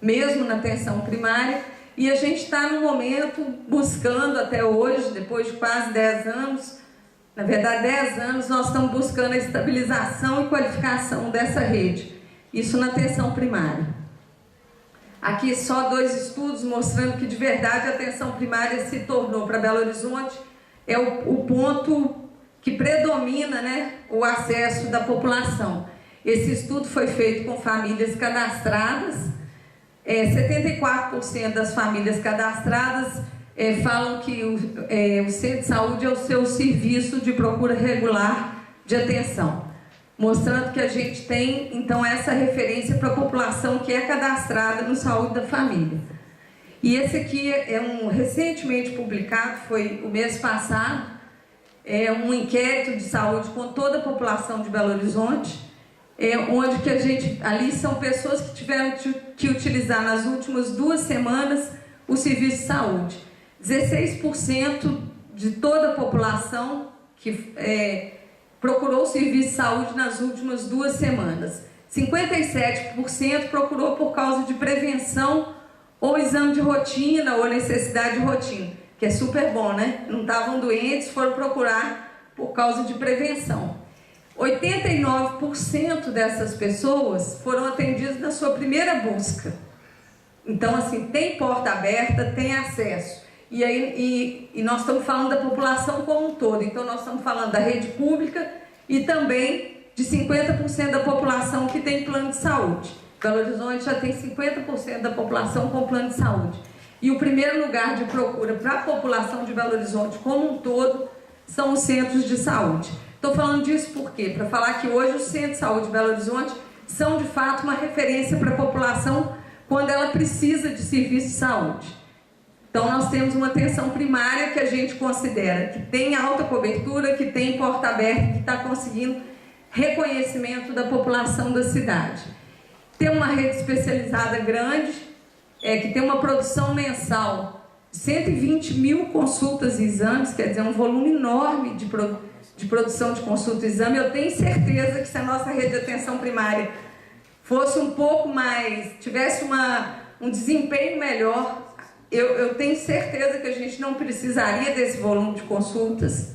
mesmo na atenção primária, e a gente está no momento buscando até hoje, depois de quase 10 anos, na verdade 10 anos, nós estamos buscando a estabilização e qualificação dessa rede, isso na atenção primária. Aqui só 2 estudos mostrando que de verdade a atenção primária se tornou para Belo Horizonte o ponto que predomina, né, o acesso da população. Esse estudo foi feito com famílias cadastradas, 74% das famílias cadastradas falam que o centro de saúde é o seu serviço de procura regular de atenção, mostrando que a gente tem, então, essa referência para a população que é cadastrada no Saúde da Família. E esse aqui é recentemente publicado, foi o mês passado, um inquérito de saúde com toda a população de Belo Horizonte, onde que a gente, ali são pessoas que tiveram que utilizar nas últimas 2 semanas o serviço de saúde. 16% de toda a população que procurou o serviço de saúde nas últimas 2 semanas. 57% procurou por causa de prevenção ou exame de rotina ou necessidade de rotina, que é super bom, né? Não estavam doentes, foram procurar por causa de prevenção. 89% dessas pessoas foram atendidas na sua primeira busca. Então, assim, tem porta aberta, tem acesso. E nós estamos falando da população como um todo. Então, nós estamos falando da rede pública e também de 50% da população que tem plano de saúde. Belo Horizonte já tem 50% da população com plano de saúde. E o primeiro lugar de procura para a população de Belo Horizonte como um todo são os centros de saúde. Estou falando disso por quê? Para falar que hoje os centros de saúde de Belo Horizonte são de fato uma referência para a população quando ela precisa de serviço de saúde. Então nós temos uma atenção primária que a gente considera que tem alta cobertura, que tem porta aberta, que está conseguindo reconhecimento da população da cidade. Tem uma rede especializada grande, que tem uma produção mensal de 120 mil consultas e exames, quer dizer, um volume enorme de produção de consulta e exame. Eu tenho certeza que se a nossa rede de atenção primária fosse um pouco mais, tivesse um desempenho melhor, eu tenho certeza que a gente não precisaria desse volume de consultas.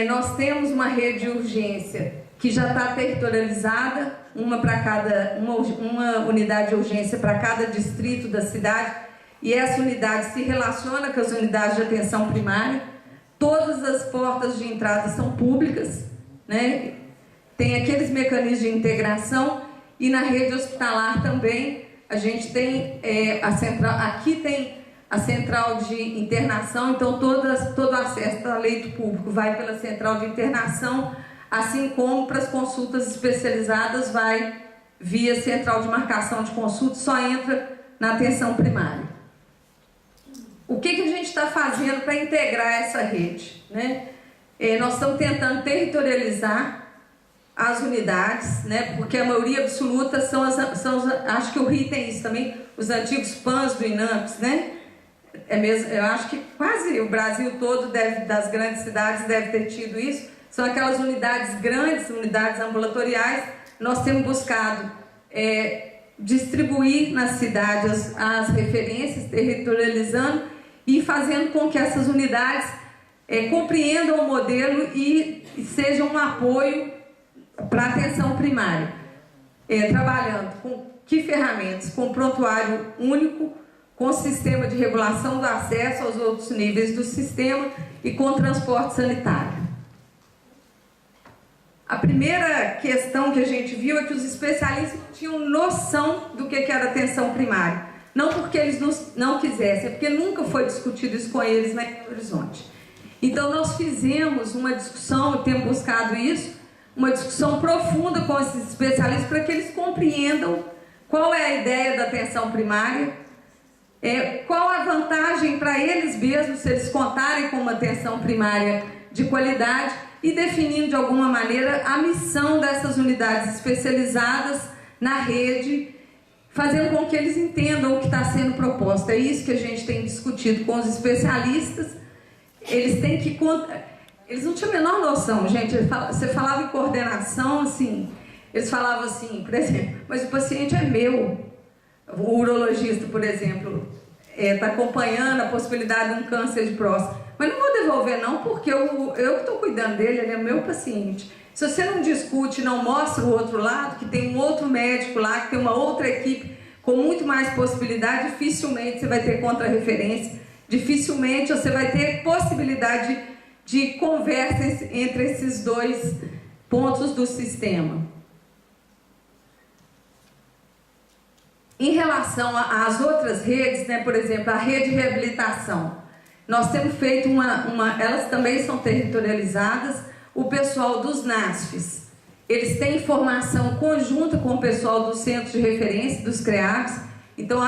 Nós temos uma rede de urgência que já está territorializada, uma unidade de urgência para cada distrito da cidade, e essa unidade se relaciona com as unidades de atenção primária. Todas as portas de entrada são públicas, né? Tem aqueles mecanismos de integração, e na rede hospitalar também a gente tem a central, aqui tem a central de internação, então todo o acesso ao leito público vai pela central de internação, assim como para as consultas especializadas vai via central de marcação de consulta, só entra na atenção primária. O que a gente está fazendo para integrar essa rede, né? Nós estamos tentando territorializar as unidades, né? Porque a maioria absoluta acho que o Rio tem isso também, os antigos PANs do INAMPS, né? Eu acho que quase o Brasil todo, das grandes cidades, deve ter tido isso. São aquelas unidades grandes, unidades ambulatoriais. Nós temos buscado distribuir na cidade as referências, territorializando e fazendo com que essas unidades compreendam o modelo e sejam um apoio para a atenção primária, trabalhando com que ferramentas? Com prontuário único, com sistema de regulação do acesso aos outros níveis do sistema e com transporte sanitário. A primeira questão que a gente viu é que os especialistas tinham noção do que era atenção primária. Não porque eles não quisessem, é porque nunca foi discutido isso com eles na Belo Horizonte. Então nós fizemos uma discussão, temos buscado isso, uma discussão profunda com esses especialistas para que eles compreendam qual é a ideia da atenção primária, qual a vantagem para eles mesmos se eles contarem com uma atenção primária de qualidade e definindo de alguma maneira a missão dessas unidades especializadas na rede fazendo com que eles entendam o que está sendo proposto. É isso que a gente tem discutido com os especialistas. Eles têm que... Eles não tinham a menor noção, gente. Você falava em coordenação, assim... Eles falavam assim, por exemplo, mas o paciente é meu. O urologista, por exemplo, está acompanhando a possibilidade de um câncer de próstata. Mas não vou devolver não, porque eu que estou cuidando dele, ele é meu paciente. Se você não discute, não mostra o outro lado, que tem um outro médico lá, que tem uma outra equipe com muito mais possibilidade, dificilmente você vai ter contra-referência, dificilmente você vai ter possibilidade de conversa entre esses dois pontos do sistema. Em relação às outras redes, né, por exemplo, a rede de reabilitação, nós temos feito elas também são territorializadas, o pessoal dos NASFs, eles têm formação conjunta com o pessoal dos centros de referência, dos CREABs. Então,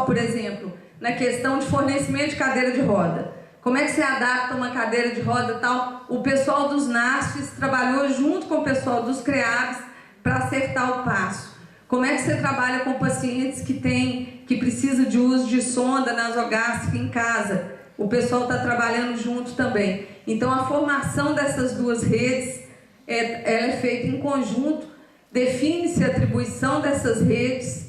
por exemplo, na questão de fornecimento de cadeira de roda, como é que você adapta uma cadeira de roda e tal? O pessoal dos NASFs trabalhou junto com o pessoal dos CREABs para acertar o passo. Como é que você trabalha com pacientes que precisam de uso de sonda nasogástrica em casa? O pessoal está trabalhando junto também. Então, a formação dessas duas redes, ela é feita em conjunto, define-se a atribuição dessas redes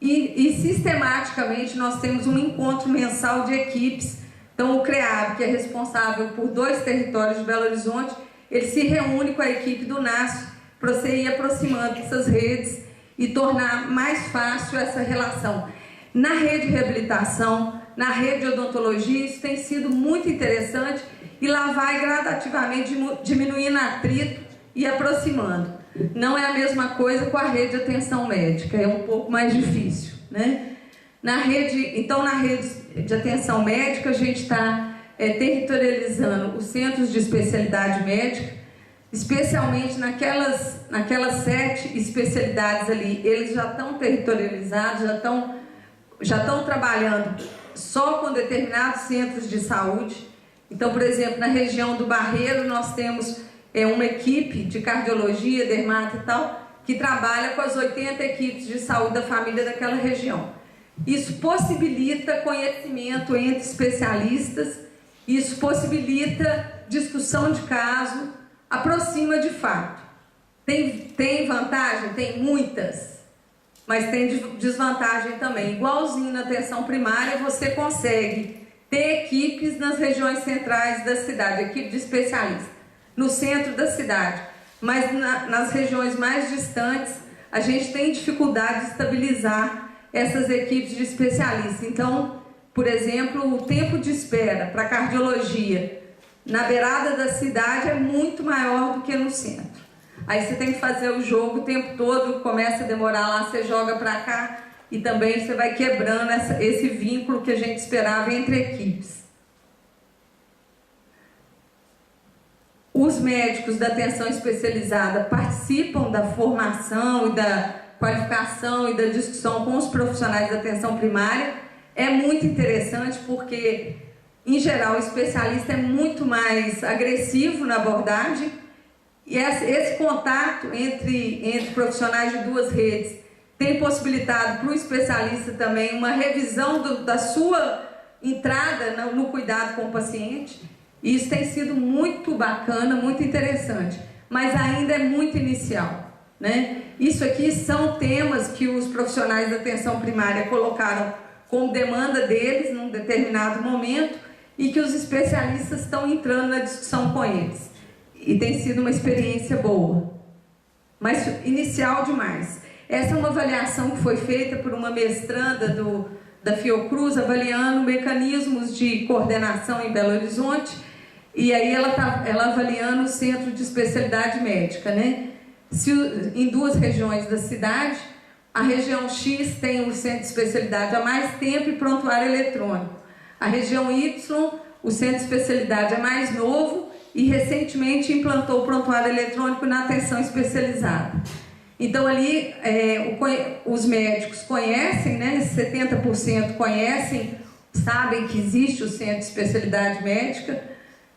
e sistematicamente nós temos um encontro mensal de equipes. Então, o CREAB, que é responsável por 2 territórios de Belo Horizonte, ele se reúne com a equipe do NASF para você ir aproximando essas redes e tornar mais fácil essa relação. Na rede de reabilitação, na rede de odontologia, isso tem sido muito interessante e lá vai gradativamente diminuindo atrito e aproximando. Não é a mesma coisa com a rede de atenção médica, é um pouco mais difícil, né? Então, na rede de atenção médica, a gente está territorializando os centros de especialidade médica, especialmente naquelas 7 especialidades ali. Eles já estão territorializados, já estão trabalhando só com determinados centros de saúde. Então, por exemplo, na região do Barreiro, nós temos uma equipe de cardiologia, dermato e tal, que trabalha com as 80 equipes de saúde da família daquela região. Isso possibilita conhecimento entre especialistas, isso possibilita discussão de caso, aproxima de fato. Tem vantagem? Tem muitas, mas tem desvantagem também. Igualzinho na atenção primária, você consegue ter equipes nas regiões centrais da cidade, equipe de especialistas, no centro da cidade, mas nas regiões mais distantes, a gente tem dificuldade de estabilizar essas equipes de especialistas. Então, por exemplo, o tempo de espera para cardiologia na beirada da cidade é muito maior do que no centro. Aí você tem que fazer o jogo o tempo todo, começa a demorar lá, você joga para cá e também você vai quebrando esse vínculo que a gente esperava entre equipes. Os médicos da atenção especializada participam da formação e da qualificação e da discussão com os profissionais da atenção primária. É muito interessante porque, em geral, o especialista é muito mais agressivo na abordagem e esse contato entre profissionais de 2 redes tem possibilitado para o especialista também uma revisão da sua entrada no cuidado com o paciente. E isso tem sido muito bacana, muito interessante, mas ainda é muito inicial, né? Isso aqui são temas que os profissionais da atenção primária colocaram como demanda deles num determinado momento e que os especialistas estão entrando na discussão com eles. E tem sido uma experiência boa, mas inicial demais. Essa é uma avaliação que foi feita por uma mestranda da Fiocruz, avaliando mecanismos de coordenação em Belo Horizonte, e aí ela avaliando o centro de especialidade médica, né? Em 2 regiões da cidade, a região X tem o centro de especialidade há mais tempo e prontuário eletrônico. A região Y, o centro de especialidade é mais novo e recentemente implantou o prontuário eletrônico na atenção especializada. Então ali os médicos conhecem, né, 70% conhecem, sabem que existe o centro de especialidade médica,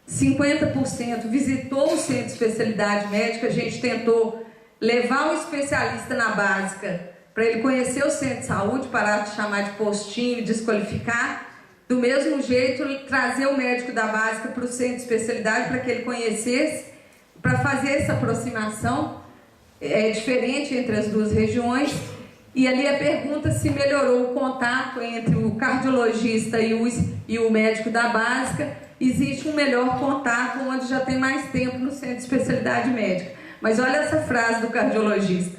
50% visitou o centro de especialidade médica. A gente tentou levar o especialista na básica para ele conhecer o centro de saúde, parar de chamar de postinho e desqualificar. Do mesmo jeito, trazer o médico da básica para o centro de especialidade para que ele conhecesse, para fazer essa aproximação diferente entre as duas regiões. E ali a pergunta se melhorou o contato entre o cardiologista e o médico da básica. Existe um melhor contato onde já tem mais tempo no centro de especialidade médica. Mas olha essa frase do cardiologista.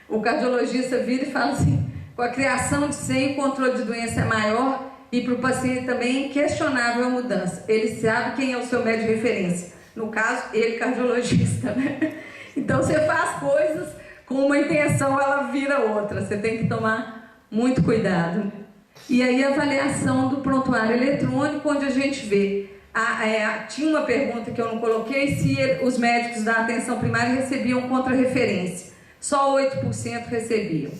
O cardiologista vira e fala assim: com a criação de 100, o controle de doença é maior e para o paciente também é inquestionável a mudança. Ele sabe quem é o seu médico de referência. No caso, ele cardiologista, né? Então você faz coisas com uma intenção, ela vira outra. Você tem que tomar muito cuidado. E aí a avaliação do prontuário eletrônico, onde a gente vê... tinha uma pergunta que eu não coloquei, se os médicos da atenção primária recebiam contra-referência. Só 8% recebiam.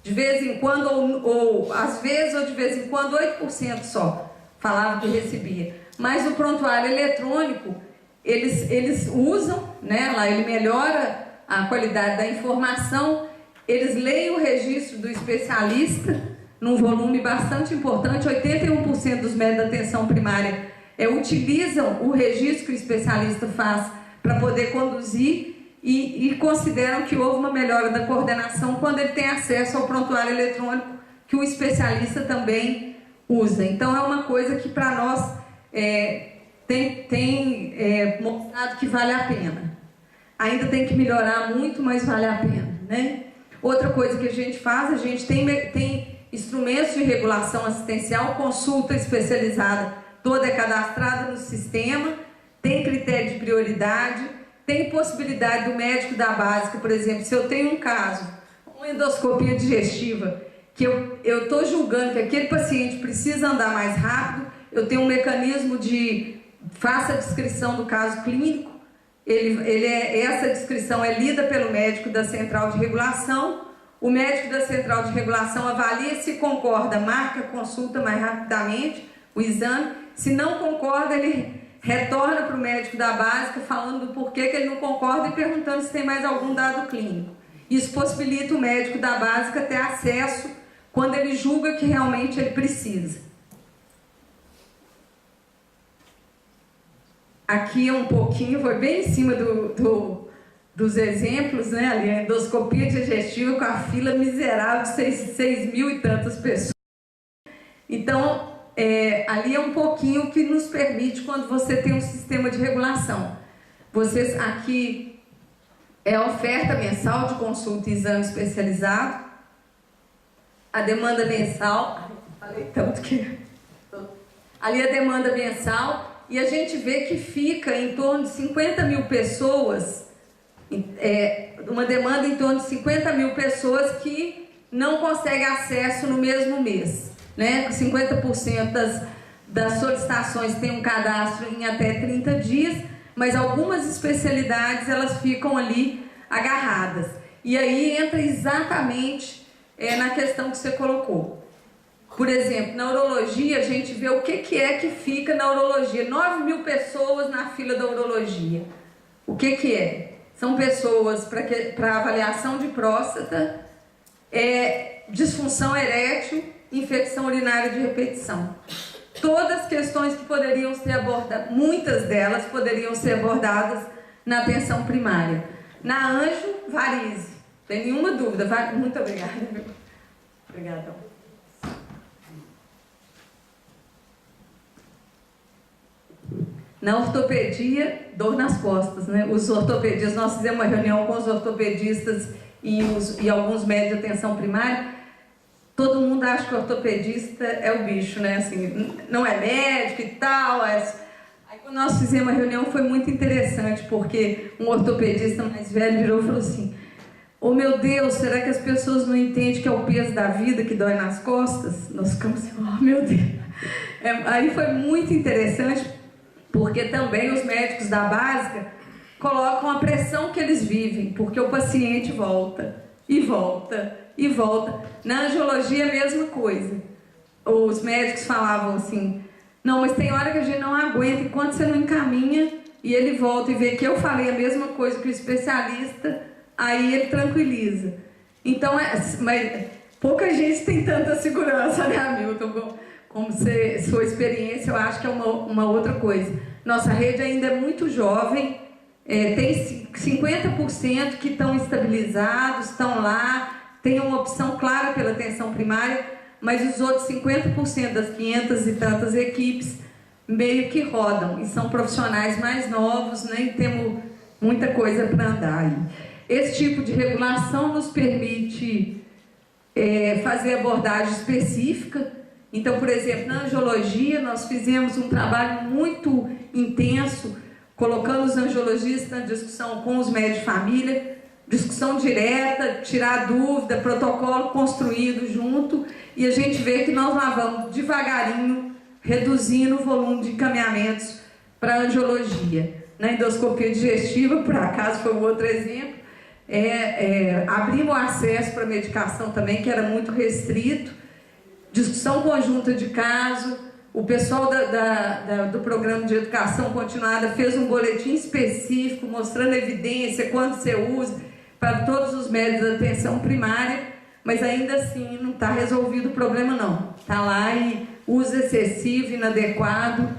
De vez em quando, ou às vezes, ou de vez em quando, 8% só falavam que recebia. Mas o prontuário eletrônico, eles usam, né, lá ele melhora a qualidade da informação, eles leem o registro do especialista, num volume bastante importante. 81% dos médicos da atenção primária utilizam o registro que o especialista faz para poder conduzir e consideram que houve uma melhora da coordenação quando ele tem acesso ao prontuário eletrônico que o especialista também usa. Então é uma coisa que para nós tem mostrado que vale a pena. Ainda tem que melhorar muito, mas vale a pena, né? Outra coisa que a gente faz, a gente tem instrumentos de regulação assistencial, consulta especializada, toda é cadastrada no sistema, tem critério de prioridade, tem possibilidade do médico da básica, por exemplo, se eu tenho um caso, uma endoscopia digestiva, que eu estou julgando que aquele paciente precisa andar mais rápido, eu tenho um mecanismo de faça a descrição do caso clínico, essa descrição é lida pelo médico da central de regulação, o médico da central de regulação avalia se concorda, marca a consulta mais rapidamente, o exame, se não concorda, ele retorna para o médico da básica falando do porquê que ele não concorda e perguntando se tem mais algum dado clínico. Isso possibilita o médico da básica ter acesso quando ele julga que realmente ele precisa. Aqui é um pouquinho, foi bem em cima dos exemplos, né? Ali a endoscopia digestiva com a fila miserável de 6 mil e tantas pessoas. Então, ali é um pouquinho que nos permite quando você tem um sistema de regulação. Vocês aqui é a oferta mensal de consulta e exame especializado, a demanda mensal, falei tanto que... Ali a demanda mensal, e a gente vê que fica em torno de 50 mil pessoas, uma demanda em torno de 50 mil pessoas que não conseguem acesso no mesmo mês, né? 50% das solicitações têm um cadastro em até 30 dias, mas algumas especialidades elas ficam ali agarradas. E aí entra exatamente na questão que você colocou. Por exemplo, na urologia, a gente vê o que é que fica na urologia. 9 mil pessoas na fila da urologia. O que é? São pessoas para avaliação de próstata, disfunção erétil, infecção urinária de repetição. Todas as questões que poderiam ser abordadas, muitas delas poderiam ser abordadas na atenção primária. Na anjo, varize. Não tem nenhuma dúvida. Muito obrigada. Obrigadão. Na ortopedia, dor nas costas, né? Os ortopedistas, nós fizemos uma reunião com os ortopedistas e alguns médicos de atenção primária. Todo mundo acha que o ortopedista é o bicho, né? Assim, não é médico e tal. Aí quando nós fizemos a reunião foi muito interessante, porque um ortopedista mais velho virou e falou assim: oh meu Deus, será que as pessoas não entendem que é o peso da vida que dói nas costas? Nós ficamos assim, oh meu Deus. Aí foi muito interessante, porque também os médicos da básica colocam a pressão que eles vivem, porque o paciente volta, e volta, e volta. Na angiologia, a mesma coisa. Os médicos falavam assim, não, mas tem hora que a gente não aguenta, enquanto você não encaminha, e ele volta e vê que eu falei a mesma coisa que o especialista, aí ele tranquiliza. Então, mas pouca gente tem tanta segurança, né, Hamilton? Como sua experiência, eu acho que é uma outra coisa. Nossa rede ainda é muito jovem, tem 50% que estão estabilizados, estão lá, tem uma opção clara pela atenção primária, mas os outros 50% das 500 e tantas equipes meio que rodam, e são profissionais mais novos, nem temos muita coisa para andar aí. Esse tipo de regulação nos permite fazer abordagem específica. Então, por exemplo, na angiologia, nós fizemos um trabalho muito intenso, colocando os angiologistas na discussão com os médicos de família, discussão direta, tirar dúvida, protocolo construído junto, e a gente vê que nós lá vamos devagarinho, reduzindo o volume de encaminhamentos para a angiologia. Na endoscopia digestiva, por acaso foi um outro exemplo, abrimos o acesso para a medicação também, que era muito restrito, discussão conjunta de caso, o pessoal do programa de educação continuada fez um boletim específico, mostrando evidência, quando você usa, para todos os médicos da atenção primária, mas ainda assim não está resolvido o problema não, está lá e uso excessivo, inadequado.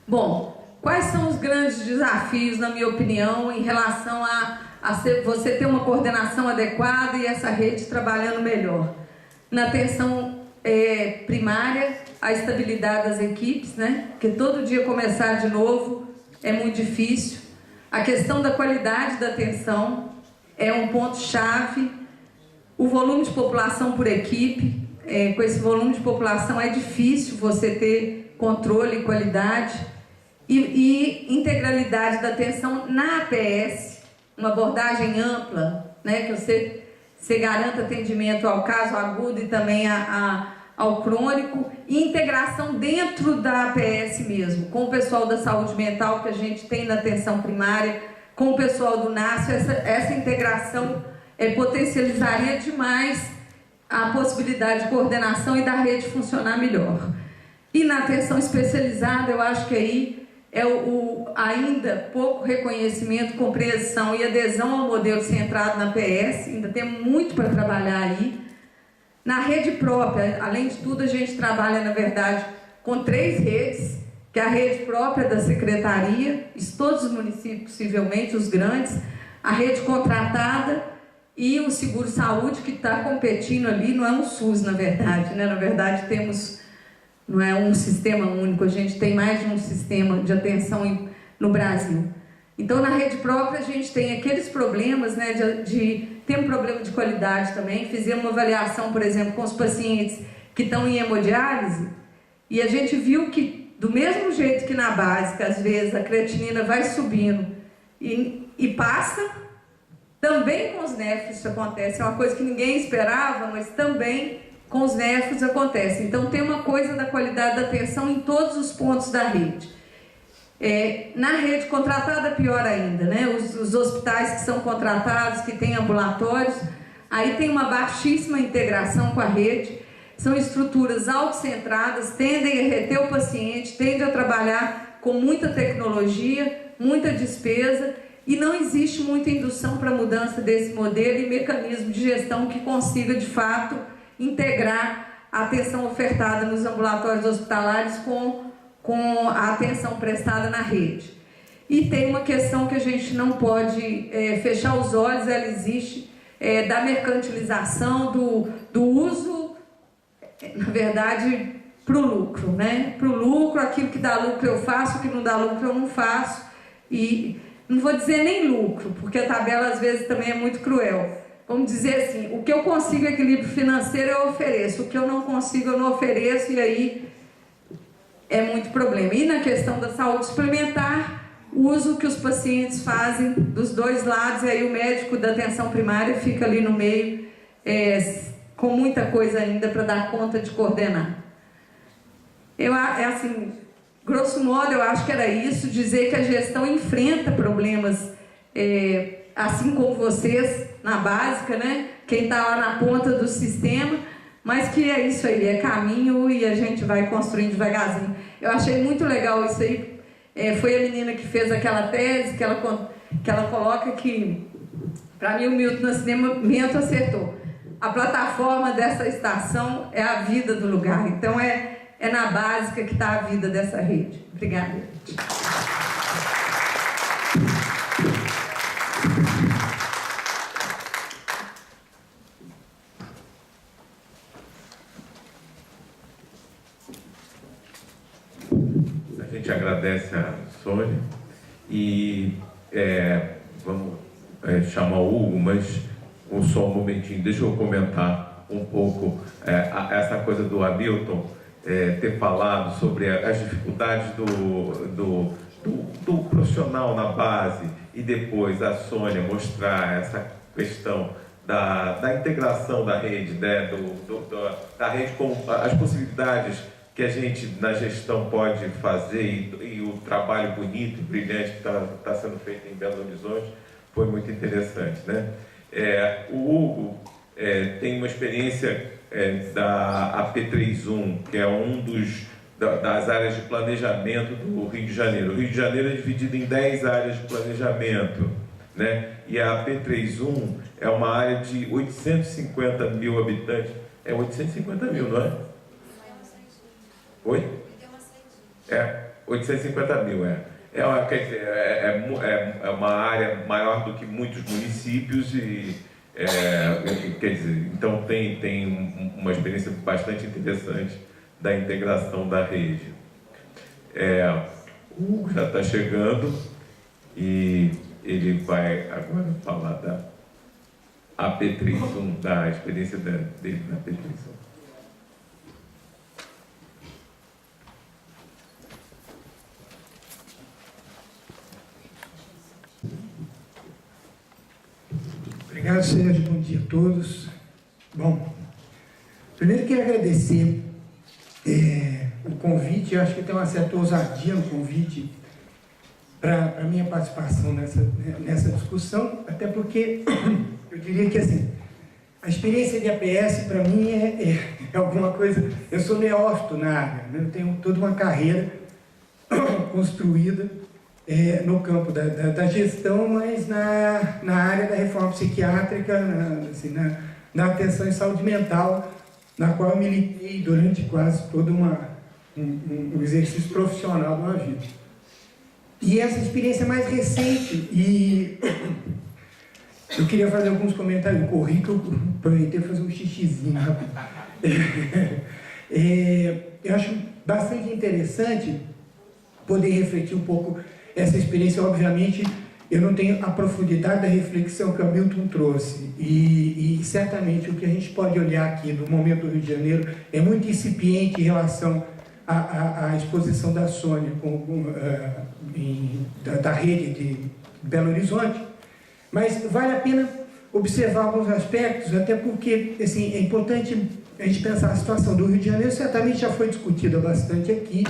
Bom, quais são os grandes desafios, na minha opinião, em relação a você ter uma coordenação adequada e essa rede trabalhando melhor? Na atenção primária, a estabilidade das equipes, né? Porque todo dia começar de novo é muito difícil. A questão da qualidade da atenção é um ponto-chave. O volume de população por equipe, com esse volume de população é difícil você ter controle e qualidade. E integralidade da atenção na APS, uma abordagem ampla, né? Que você garanta atendimento ao caso agudo e também ao crônico, e integração dentro da APS mesmo, com o pessoal da saúde mental que a gente tem na atenção primária, com o pessoal do NASF. Essa integração potencializaria demais a possibilidade de coordenação e da rede funcionar melhor. E na atenção especializada, eu acho que aí ainda pouco reconhecimento, compreensão e adesão ao modelo centrado na PS, ainda tem muito para trabalhar aí. Na rede própria, além de tudo, a gente trabalha, na verdade, com 3 redes, que é a rede própria da Secretaria, todos os municípios, possivelmente, os grandes, a rede contratada e o seguro-saúde, que está competindo ali, não é um SUS, na verdade, né? Na verdade, não é um sistema único, a gente tem mais de um sistema de atenção no Brasil. Então, na rede própria, a gente tem aqueles problemas, né, tem um problema de qualidade também. Fizemos uma avaliação, por exemplo, com os pacientes que estão em hemodiálise, e a gente viu que, do mesmo jeito que na básica, às vezes a creatinina vai subindo e passa, também com os néfros isso acontece. É uma coisa que ninguém esperava, mas também com os néfros acontece. Então, tem uma coisa da qualidade da atenção em todos os pontos da rede. Na rede contratada, pior ainda, né? Os hospitais que são contratados, que têm ambulatórios, aí tem uma baixíssima integração com a rede, são estruturas autocentradas, tendem a reter o paciente, tendem a trabalhar com muita tecnologia, muita despesa, e não existe muita indução para a mudança desse modelo e mecanismo de gestão que consiga, de fato, integrar a atenção ofertada nos ambulatórios hospitalares com a atenção prestada na rede. E tem uma questão que a gente não pode fechar os olhos, ela existe, da mercantilização, do uso, na verdade, para o lucro, né? Para o lucro, aquilo que dá lucro eu faço, o que não dá lucro eu não faço, e não vou dizer nem lucro, porque a tabela às vezes também é muito cruel. Vamos dizer assim, o que eu consigo equilíbrio financeiro eu ofereço, o que eu não consigo eu não ofereço, e aí é muito problema. E na questão da saúde suplementar, o uso que os pacientes fazem dos dois lados, e aí o médico da atenção primária fica ali no meio, com muita coisa ainda para dar conta de coordenar. Assim, grosso modo, eu acho que era isso, dizer que a gestão enfrenta problemas, assim como vocês, na básica, né? Quem está lá na ponta do sistema, mas que é isso aí, é caminho e a gente vai construindo devagarzinho. Eu achei muito legal isso aí. Foi a menina que fez aquela tese, que ela coloca que Para mim, o Milton Nascimento acertou. A plataforma dessa estação é a vida do lugar. Então, é na básica que está a vida dessa rede. Obrigada. A gente agradece a Sônia e vamos chamar o Hugo, mas só um momentinho, deixa eu comentar um pouco essa coisa do Hamilton ter falado sobre as dificuldades do profissional na base e depois a Sônia mostrar essa questão da integração da rede, né, da rede com as possibilidades que a gente na gestão pode fazer e o trabalho bonito e brilhante que está sendo feito em Belo Horizonte foi muito interessante, né? O Hugo tem uma experiência da AP31, que é das áreas de planejamento do Rio de Janeiro. O Rio de Janeiro é dividido em 10 áreas de planejamento, né? E a AP31 é uma área de 850 mil habitantes. É 850 mil, não é? Oi? 850 mil, quer dizer, é uma área maior do que muitos municípios e quer dizer, então tem uma experiência bastante interessante da integração da rede. O Hugo já está chegando e ele vai agora falar da AP31, da experiência dele na AP31. Obrigado, Sérgio. Bom dia a todos. Bom, primeiro quero agradecer o convite. Eu acho que tem uma certa ousadia no convite para a minha participação nessa discussão, até porque eu diria que assim, a experiência de APS para mim é alguma coisa. Eu sou neófito na área, né? Eu tenho toda uma carreira construída no campo da gestão, mas na área da reforma psiquiátrica, na atenção em saúde mental, na qual eu militei durante quase todo um exercício profissional de uma vida. E essa experiência mais recente, e eu queria fazer alguns comentários, eu corri que eu aproveitei para fazer um xixizinho rápido. Eu acho bastante interessante poder refletir um pouco essa experiência. Obviamente, eu não tenho a profundidade da reflexão que o Hamilton trouxe, e certamente o que a gente pode olhar aqui no momento do Rio de Janeiro é muito incipiente em relação à exposição da Sônia da rede de Belo Horizonte, mas vale a pena observar alguns aspectos, até porque assim, é importante a gente pensar a situação do Rio de Janeiro. Certamente já foi discutida bastante aqui,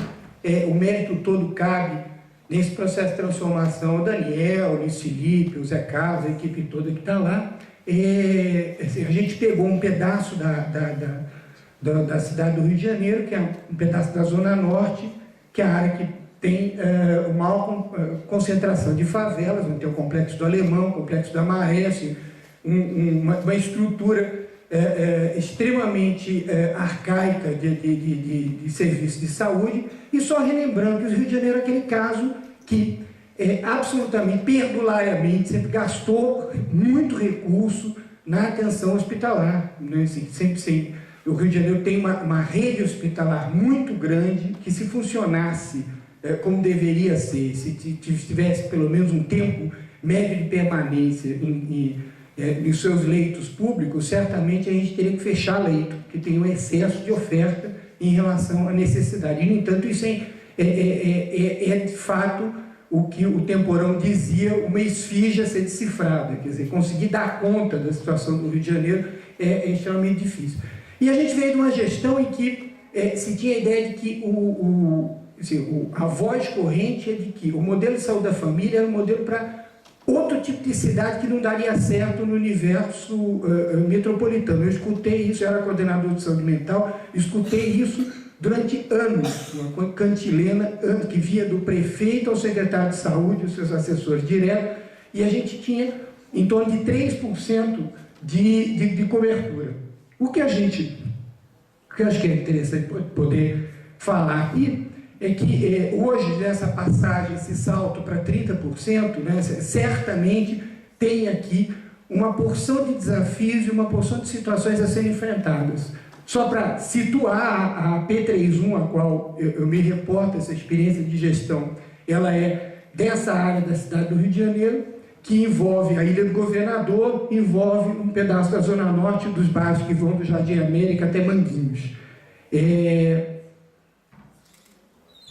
o mérito todo cabe nesse processo de transformação, o Daniel, o Luiz Felipe, o Zé Carlos, a equipe toda que está lá. A gente pegou um pedaço da cidade do Rio de Janeiro, que é um pedaço da Zona Norte, que é a área que tem uma maior concentração de favelas, onde tem o Complexo do Alemão, o Complexo da Maré, assim, uma estrutura extremamente arcaica de serviço de saúde. E só relembrando que o Rio de Janeiro é aquele caso que absolutamente, perdulariamente, sempre gastou muito recurso na atenção hospitalar, né? Assim, sempre, o Rio de Janeiro tem uma rede hospitalar muito grande, que se funcionasse como deveria ser, se tivesse pelo menos um tempo médio de permanência em seus leitos públicos, certamente a gente teria que fechar leito, porque tem um excesso de oferta em relação à necessidade. E, no entanto, isso é de fato o que o Temporão dizia, uma esfinge a ser decifrada. Quer dizer, conseguir dar conta da situação do Rio de Janeiro é extremamente difícil. E a gente veio de uma gestão em que se tinha a ideia de que a voz corrente é de que o modelo de saúde da família era um modelo para outro tipo de cidade que não daria certo no universo metropolitano. Eu escutei isso, eu era coordenador de saúde mental, escutei isso durante anos, uma cantilena que via do prefeito ao secretário de saúde, os seus assessores diretos, e a gente tinha em torno de 3% de cobertura. O que eu acho que é interessante poder falar aqui é que hoje, nessa passagem, esse salto para 30%, né, certamente tem aqui uma porção de desafios e uma porção de situações a serem enfrentadas. Só para situar a P31, a qual eu me reporto, essa experiência de gestão, ela é dessa área da cidade do Rio de Janeiro, que envolve a Ilha do Governador, envolve um pedaço da Zona Norte dos bairros que vão do Jardim América até Manguinhos.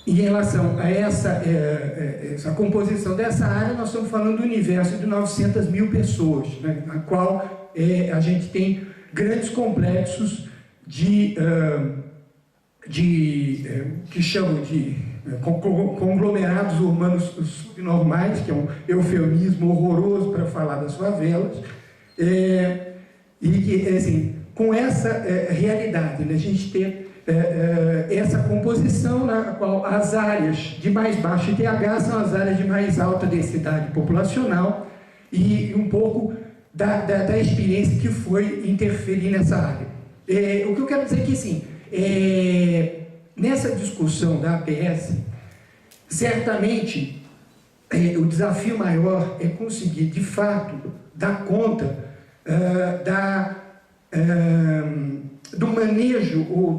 Em relação a essa composição dessa área, nós estamos falando do universo de 900 mil pessoas, né, na qual a gente tem grandes complexos que chamam de conglomerados urbanos subnormais, que é um eufemismo horroroso para falar das favelas, e que, assim, com essa realidade, né, a gente tem essa composição na qual as áreas de mais baixo IDH são as áreas de mais alta densidade populacional e um pouco da experiência que foi interferir nessa área. O que eu quero dizer é que, assim, nessa discussão da APS, certamente o desafio maior é conseguir, de fato, dar conta do manejo ou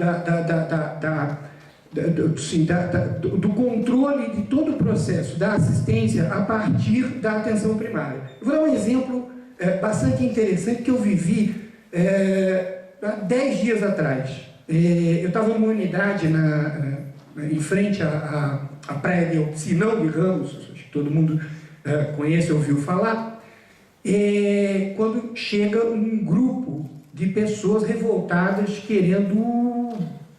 do controle de todo o processo da assistência a partir da atenção primária. Eu vou dar um exemplo bastante interessante que eu vivi há 10 dias atrás. Eu estava numa unidade em frente à praia de Opsinão de Ramos, acho que todo mundo conhece, ouviu falar, quando chega um grupo de pessoas revoltadas querendo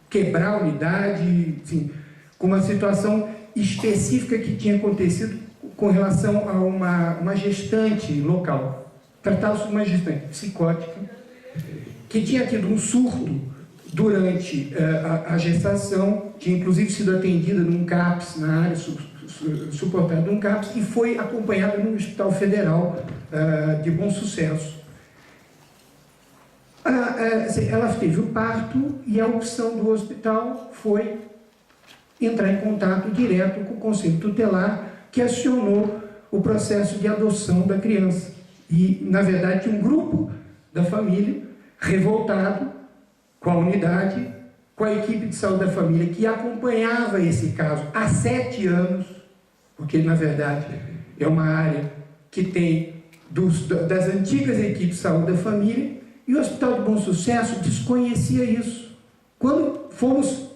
quebrar a unidade, assim, com uma situação específica que tinha acontecido com relação a uma gestante local. Tratava-se de uma gestante psicótica que tinha tido um surto durante a gestação, tinha inclusive sido atendida num CAPS, na área suportada num CAPS, e foi acompanhada no Hospital Federal de Bom Sucesso. Ela teve o parto e a opção do hospital foi entrar em contato direto com o Conselho Tutelar, que acionou o processo de adoção da criança. E, na verdade, um grupo da família revoltado com a unidade, com a equipe de saúde da família que acompanhava esse caso há 7 anos, porque, na verdade, é uma área que tem das antigas equipes de saúde da família. E o Hospital de Bom Sucesso desconhecia isso. Quando fomos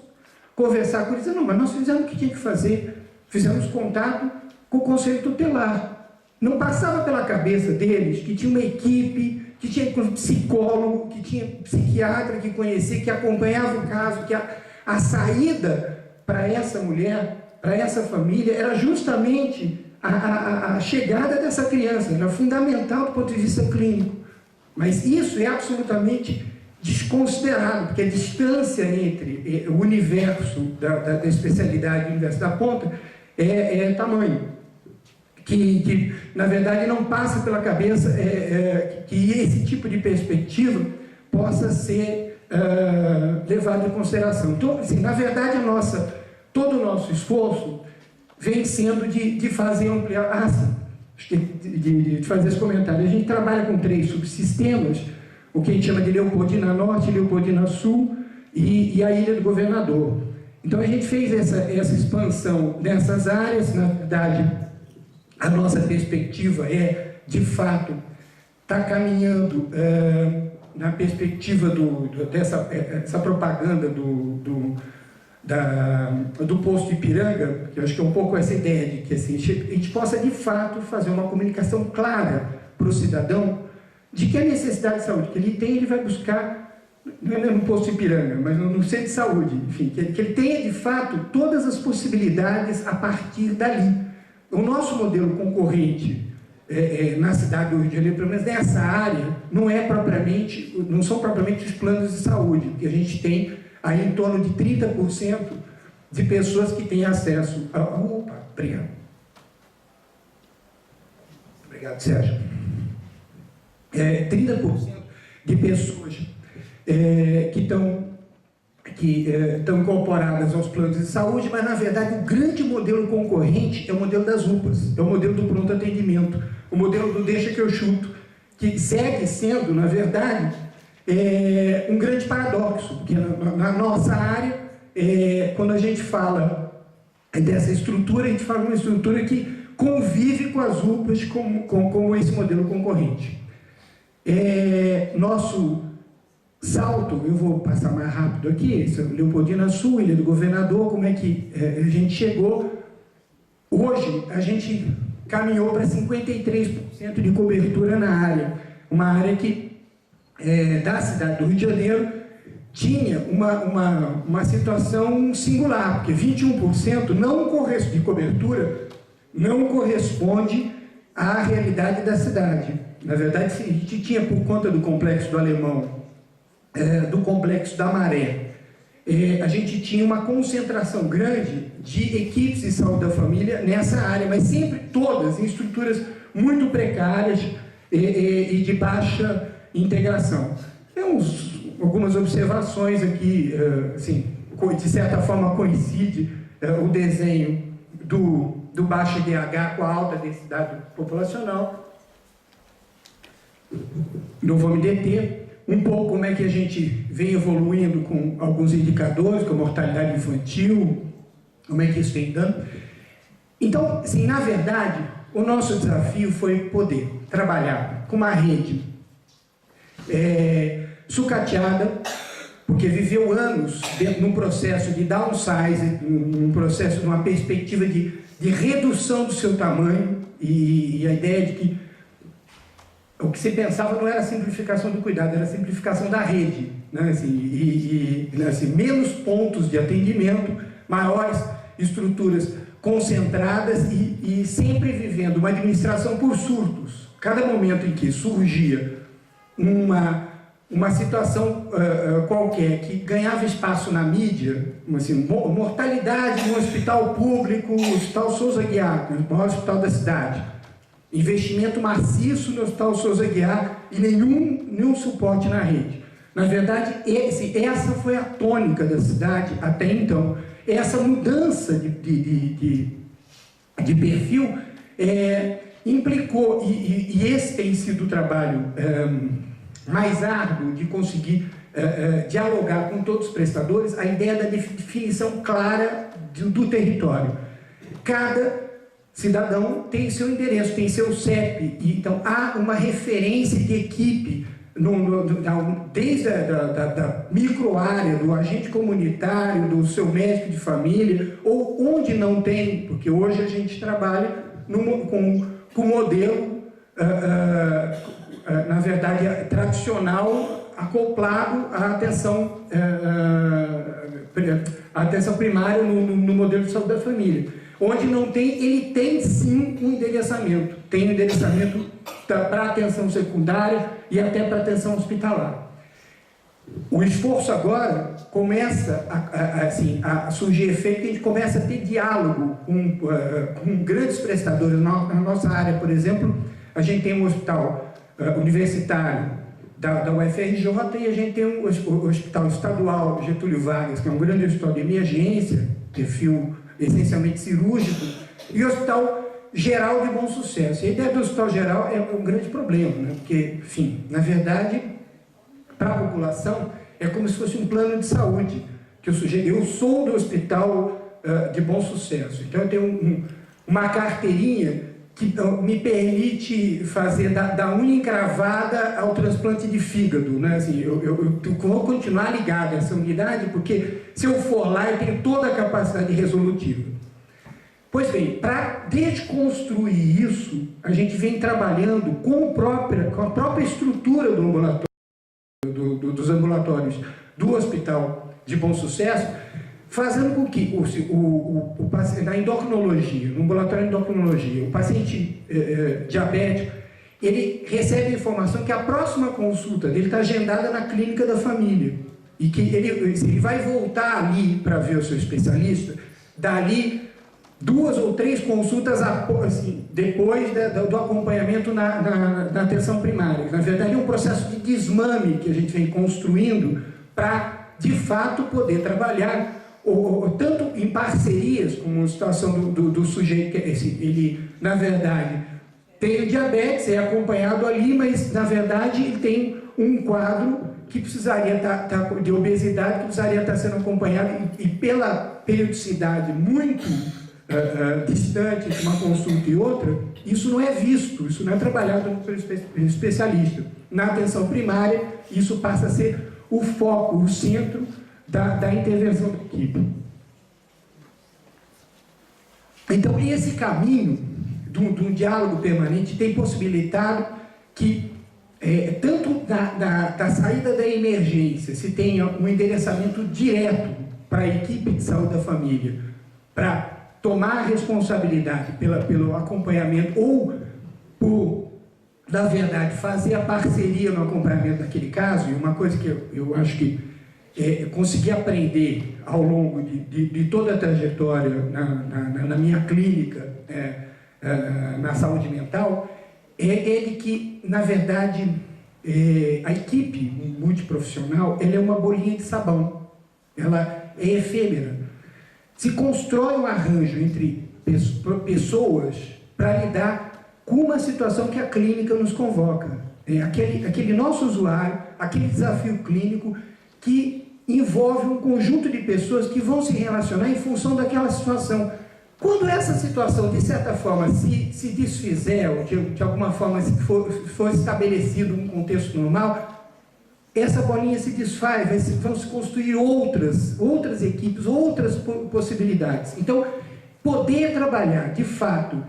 conversar com eles, não, mas nós fizemos o que tinha que fazer, fizemos contato com o Conselho Tutelar. Não passava pela cabeça deles que tinha uma equipe, que tinha psicólogo, que tinha psiquiatra que conhecia, que acompanhava o caso, que a saída para essa mulher, para essa família, era justamente a chegada dessa criança, era fundamental do ponto de vista clínico. Mas isso é absolutamente desconsiderado, porque a distância entre o universo da especialidade e o universo da ponta é tamanho. Que, na verdade, não passa pela cabeça que esse tipo de perspectiva possa ser levado em consideração. Então, assim, na verdade, todo o nosso esforço vem sendo de fazer ampliar... de fazer esse comentário. A gente trabalha com 3 subsistemas, o que a gente chama de Leopoldina Norte, Leopoldina Sul e a Ilha do Governador. Então a gente fez essa expansão nessas áreas. Na verdade, a nossa perspectiva é, de fato, estar caminhando na perspectiva dessa propaganda do posto Ipiranga, que eu acho que é um pouco essa ideia de que assim, a gente possa de fato fazer uma comunicação clara para o cidadão de que a necessidade de saúde que ele tem, ele vai buscar, não é no posto Ipiranga, mas no centro de saúde, enfim, que ele tenha de fato todas as possibilidades a partir dali. O nosso modelo concorrente na cidade do Rio de Janeiro, pelo menos nessa área, não são propriamente os planos de saúde, porque a gente tem aí em torno de 30% de pessoas que têm acesso a... Opa, obrigado. Obrigado, Sérgio. 30% de pessoas que estão incorporadas aos planos de saúde, mas na verdade o grande modelo concorrente é o modelo das UPAs, é o modelo do pronto atendimento, o modelo do deixa que eu chuto, que segue sendo, na verdade, um grande paradoxo, porque na nossa área, quando a gente fala dessa estrutura, a gente fala uma estrutura que convive com as UPAs como esse modelo concorrente. Nosso salto, eu vou passar mais rápido aqui, Leopoldina Sul, Ilha do Governador, como é que a gente chegou. Hoje, a gente caminhou para 53% de cobertura na área, uma área que, da cidade do Rio de Janeiro, tinha uma situação singular, porque 21% de cobertura não corresponde à realidade da cidade. Na verdade, a gente tinha, por conta do Complexo do Alemão, do Complexo da Maré, a gente tinha uma concentração grande de equipes de saúde da família nessa área, mas sempre todas em estruturas muito precárias e de baixa integração. Temos algumas observações aqui, assim, de certa forma coincide o desenho do baixo IDH com a alta densidade populacional. Não vou me deter. Um pouco como é que a gente vem evoluindo com alguns indicadores, como a mortalidade infantil, como é que isso vem dando. Então, assim, na verdade, o nosso desafio foi poder trabalhar com uma rede sucateada, porque viveu anos num processo de downsizing, num processo de uma perspectiva de redução do seu tamanho, e a ideia de que o que se pensava não era a simplificação do cuidado, era a simplificação da rede, né? Assim, menos pontos de atendimento, maiores estruturas concentradas e sempre vivendo uma administração por surtos. Cada momento em que surgia uma situação qualquer que ganhava espaço na mídia, assim, mortalidade no hospital público, o Hospital Souza Aguiar, o maior hospital da cidade, investimento maciço no Hospital Souza Aguiar e nenhum suporte na rede. Na verdade, essa foi a tônica da cidade até então. Essa mudança de perfil implicou, e esse tem sido o trabalho mais árduo de conseguir dialogar com todos os prestadores, a ideia da definição clara do território. Cada cidadão tem seu endereço, tem seu CEP, e então há uma referência de equipe, desde da microárea, do agente comunitário, do seu médico de família, ou onde não tem, porque hoje a gente trabalha com modelo, na verdade, tradicional, acoplado à atenção primária no modelo de saúde da família. Onde não tem, ele tem sim um endereçamento. Tem um endereçamento para atenção secundária e até para atenção hospitalar. O esforço agora começa a surgir efeito, que a gente começa a ter diálogo com grandes prestadores. Na nossa área, por exemplo, a gente tem um hospital universitário da UFRJ e a gente tem um hospital estadual Getúlio Vargas, que é um grande hospital de emergência, perfil essencialmente cirúrgico, e o Hospital Geral de Bom Sucesso. E a ideia do Hospital Geral é um grande problema, né? Porque, enfim, na verdade, para a população, é como se fosse um plano de saúde, que eu sou do Hospital de Bom Sucesso, então eu tenho uma carteirinha que me permite fazer da unha encravada ao transplante de fígado, né? Assim, eu vou continuar ligado a essa unidade, porque se eu for lá, eu tenho toda a capacidade resolutiva. Pois bem, para desconstruir isso, a gente vem trabalhando com a própria estrutura do ambulatório, dos ambulatórios do Hospital de Bom Sucesso, fazendo com que o paciente, na endocrinologia, no ambulatório de endocrinologia, o paciente diabético, ele recebe a informação que a próxima consulta dele está agendada na clínica da família, e que ele vai voltar ali para ver o seu especialista dali 2 ou 3 consultas assim, depois do acompanhamento na atenção primária. Na verdade, é um processo de desmame que a gente vem construindo para, de fato, poder trabalhar tanto em parcerias, como a situação do sujeito, que ele, na verdade, tem diabetes, é acompanhado ali, mas, na verdade, ele tem um quadro que precisaria de obesidade, que precisaria estar sendo acompanhado, e pela periodicidade muito distante de uma consulta e outra, isso não é visto, isso não é trabalhado pelo especialista. Na atenção primária, isso passa a ser o foco, o centro da intervenção da equipe. Então, esse caminho de um diálogo permanente tem possibilitado que, tanto da saída da emergência, se tenha um endereçamento direto para a equipe de saúde da família, para tomar a responsabilidade pelo acompanhamento ou por, na verdade, fazer a parceria no acompanhamento daquele caso. E uma coisa que eu acho que consegui aprender ao longo de toda a trajetória na minha clínica, na saúde mental, é de que, na verdade, a equipe multiprofissional, ela é uma bolinha de sabão, ela é efêmera. Se constrói um arranjo entre pessoas para lidar com uma situação que a clínica nos convoca. Aquele nosso usuário, aquele desafio clínico que envolve um conjunto de pessoas que vão se relacionar em função daquela situação. Quando essa situação, de certa forma, se desfizer, ou de alguma forma for estabelecido um contexto normal, essa bolinha se desfaz, vão se construir outras equipes, outras possibilidades. Então, poder trabalhar, de fato,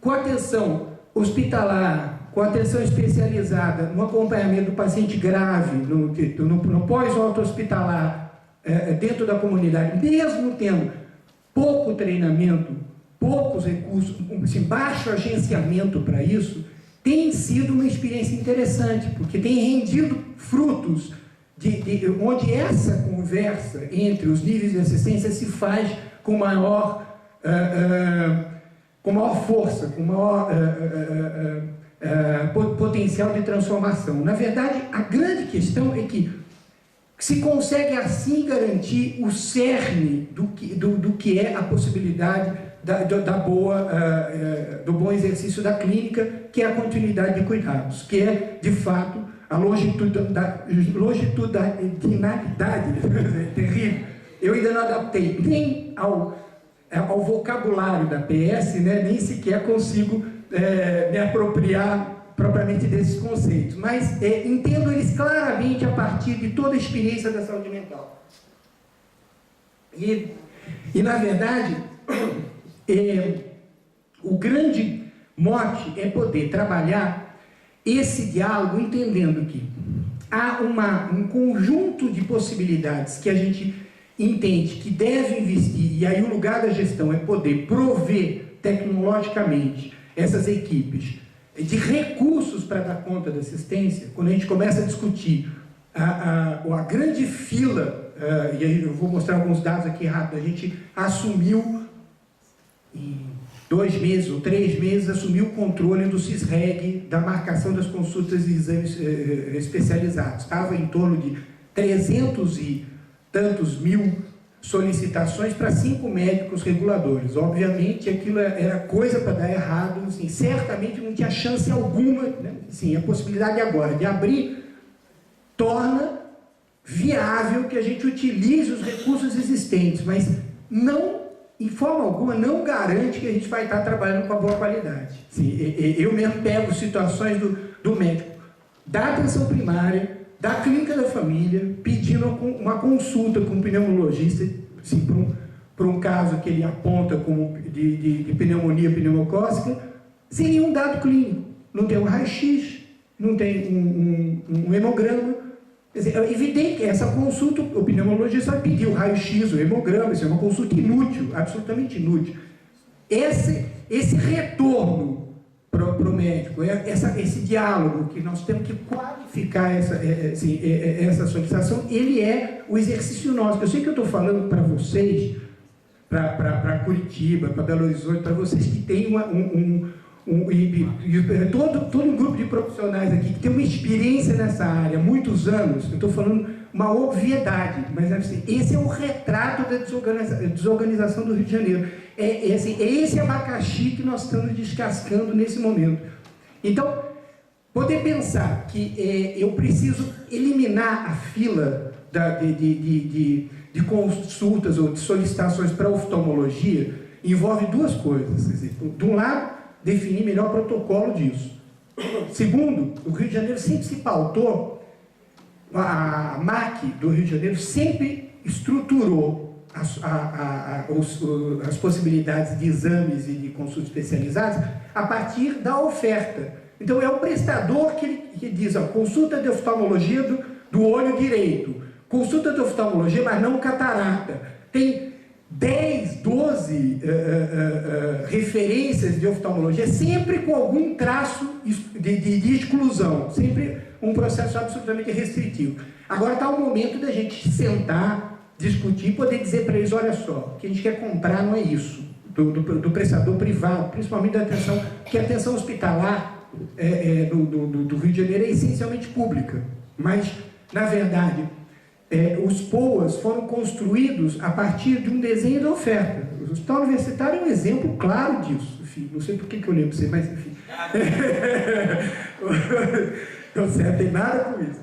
com atenção hospitalar, com atenção especializada, no acompanhamento do paciente grave, no pós-alto hospitalar, dentro da comunidade, mesmo tendo pouco treinamento, poucos recursos, assim, baixo agenciamento para isso, tem sido uma experiência interessante, porque tem rendido frutos onde essa conversa entre os níveis de assistência se faz com maior força, com maior potencial de transformação. Na verdade, a grande questão é que se consegue assim garantir o cerne do que é a possibilidade do bom exercício da clínica, que é a continuidade de cuidados, que é, de fato, a longitudinalidade, é terrível. Eu ainda não adaptei nem ao vocabulário da PS, né, nem sequer consigo me apropriar propriamente desses conceitos, mas entendo eles claramente a partir de toda a experiência da saúde mental. E na verdade, o grande mote é poder trabalhar esse diálogo entendendo que há um conjunto de possibilidades que a gente entende que deve investir, e aí o lugar da gestão é poder prover tecnologicamente essas equipes de recursos para dar conta da assistência. Quando a gente começa a discutir a grande fila, e aí eu vou mostrar alguns dados aqui rápido, a gente assumiu em 2 meses ou 3 meses, assumiu o controle do CISREG, da marcação das consultas e exames especializados. Estava em torno de 300 e tantos mil solicitações para 5 médicos reguladores. Obviamente, aquilo era coisa para dar errado, assim, certamente não tinha chance alguma, né? Assim, a possibilidade agora de abrir torna viável que a gente utilize os recursos existentes, mas não, em forma alguma, não garante que a gente vai estar trabalhando com a boa qualidade. Assim, eu mesmo pego situações do médico da atenção primária, da clínica da família, pedindo uma consulta com um pneumologista, assim, para um caso que ele aponta como de pneumonia pneumocócica, sem nenhum dado clínico. Não tem um raio-x, não tem um hemograma. Quer dizer, é evidente que essa consulta, o pneumologista vai pedir o raio-x, o hemograma, isso é uma consulta inútil, absolutamente inútil. Esse retorno para o médico, esse diálogo que nós temos que qualificar essa solicitação, ele é o exercício nosso. Eu sei que eu estou falando para vocês, para Curitiba, para Belo Horizonte, para vocês que têm todo um grupo de profissionais aqui que tem uma experiência nessa área há muitos anos. Eu estou falando uma obviedade, mas assim, esse é o retrato da desorganização do Rio de Janeiro. É esse abacaxi que nós estamos descascando nesse momento. Então, poder pensar que eu preciso eliminar a fila de consultas ou de solicitações para oftalmologia envolve duas coisas. Quer dizer, de um lado, definir melhor o protocolo disso. Segundo, o Rio de Janeiro sempre se pautou, a MAC do Rio de Janeiro sempre estruturou as possibilidades de exames e de consultas especializadas a partir da oferta. Então, é o prestador que diz, consulta de oftalmologia do olho direito, consulta de oftalmologia, mas não catarata. Tem 10, 12 referências de oftalmologia, sempre com algum traço de exclusão, sempre um processo absolutamente restritivo. Agora está o momento da gente sentar, discutir e poder dizer para eles, olha só, o que a gente quer comprar não é isso, do prestador privado, principalmente da atenção, que a atenção hospitalar do Rio de Janeiro é essencialmente pública, mas, na verdade, os POAs foram construídos a partir de um desenho da oferta. O Hospital Universitário é um exemplo claro disso. Enfim, não sei por que eu lembro para você, mas enfim. Não tem nada com isso.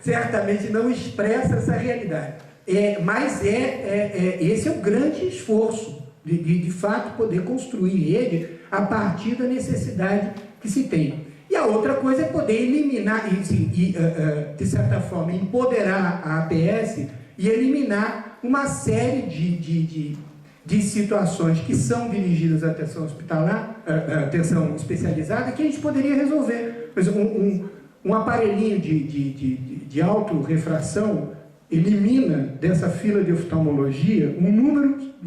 Certamente não expressa essa realidade. Mas esse é o grande esforço de fato poder construir rede a partir da necessidade que se tem. E a outra coisa é poder eliminar e de certa forma, empoderar a APS e eliminar uma série de situações que são dirigidas à atenção hospitalar, atenção especializada, que a gente poderia resolver. Por exemplo, um aparelhinho de autorrefração elimina dessa fila de oftalmologia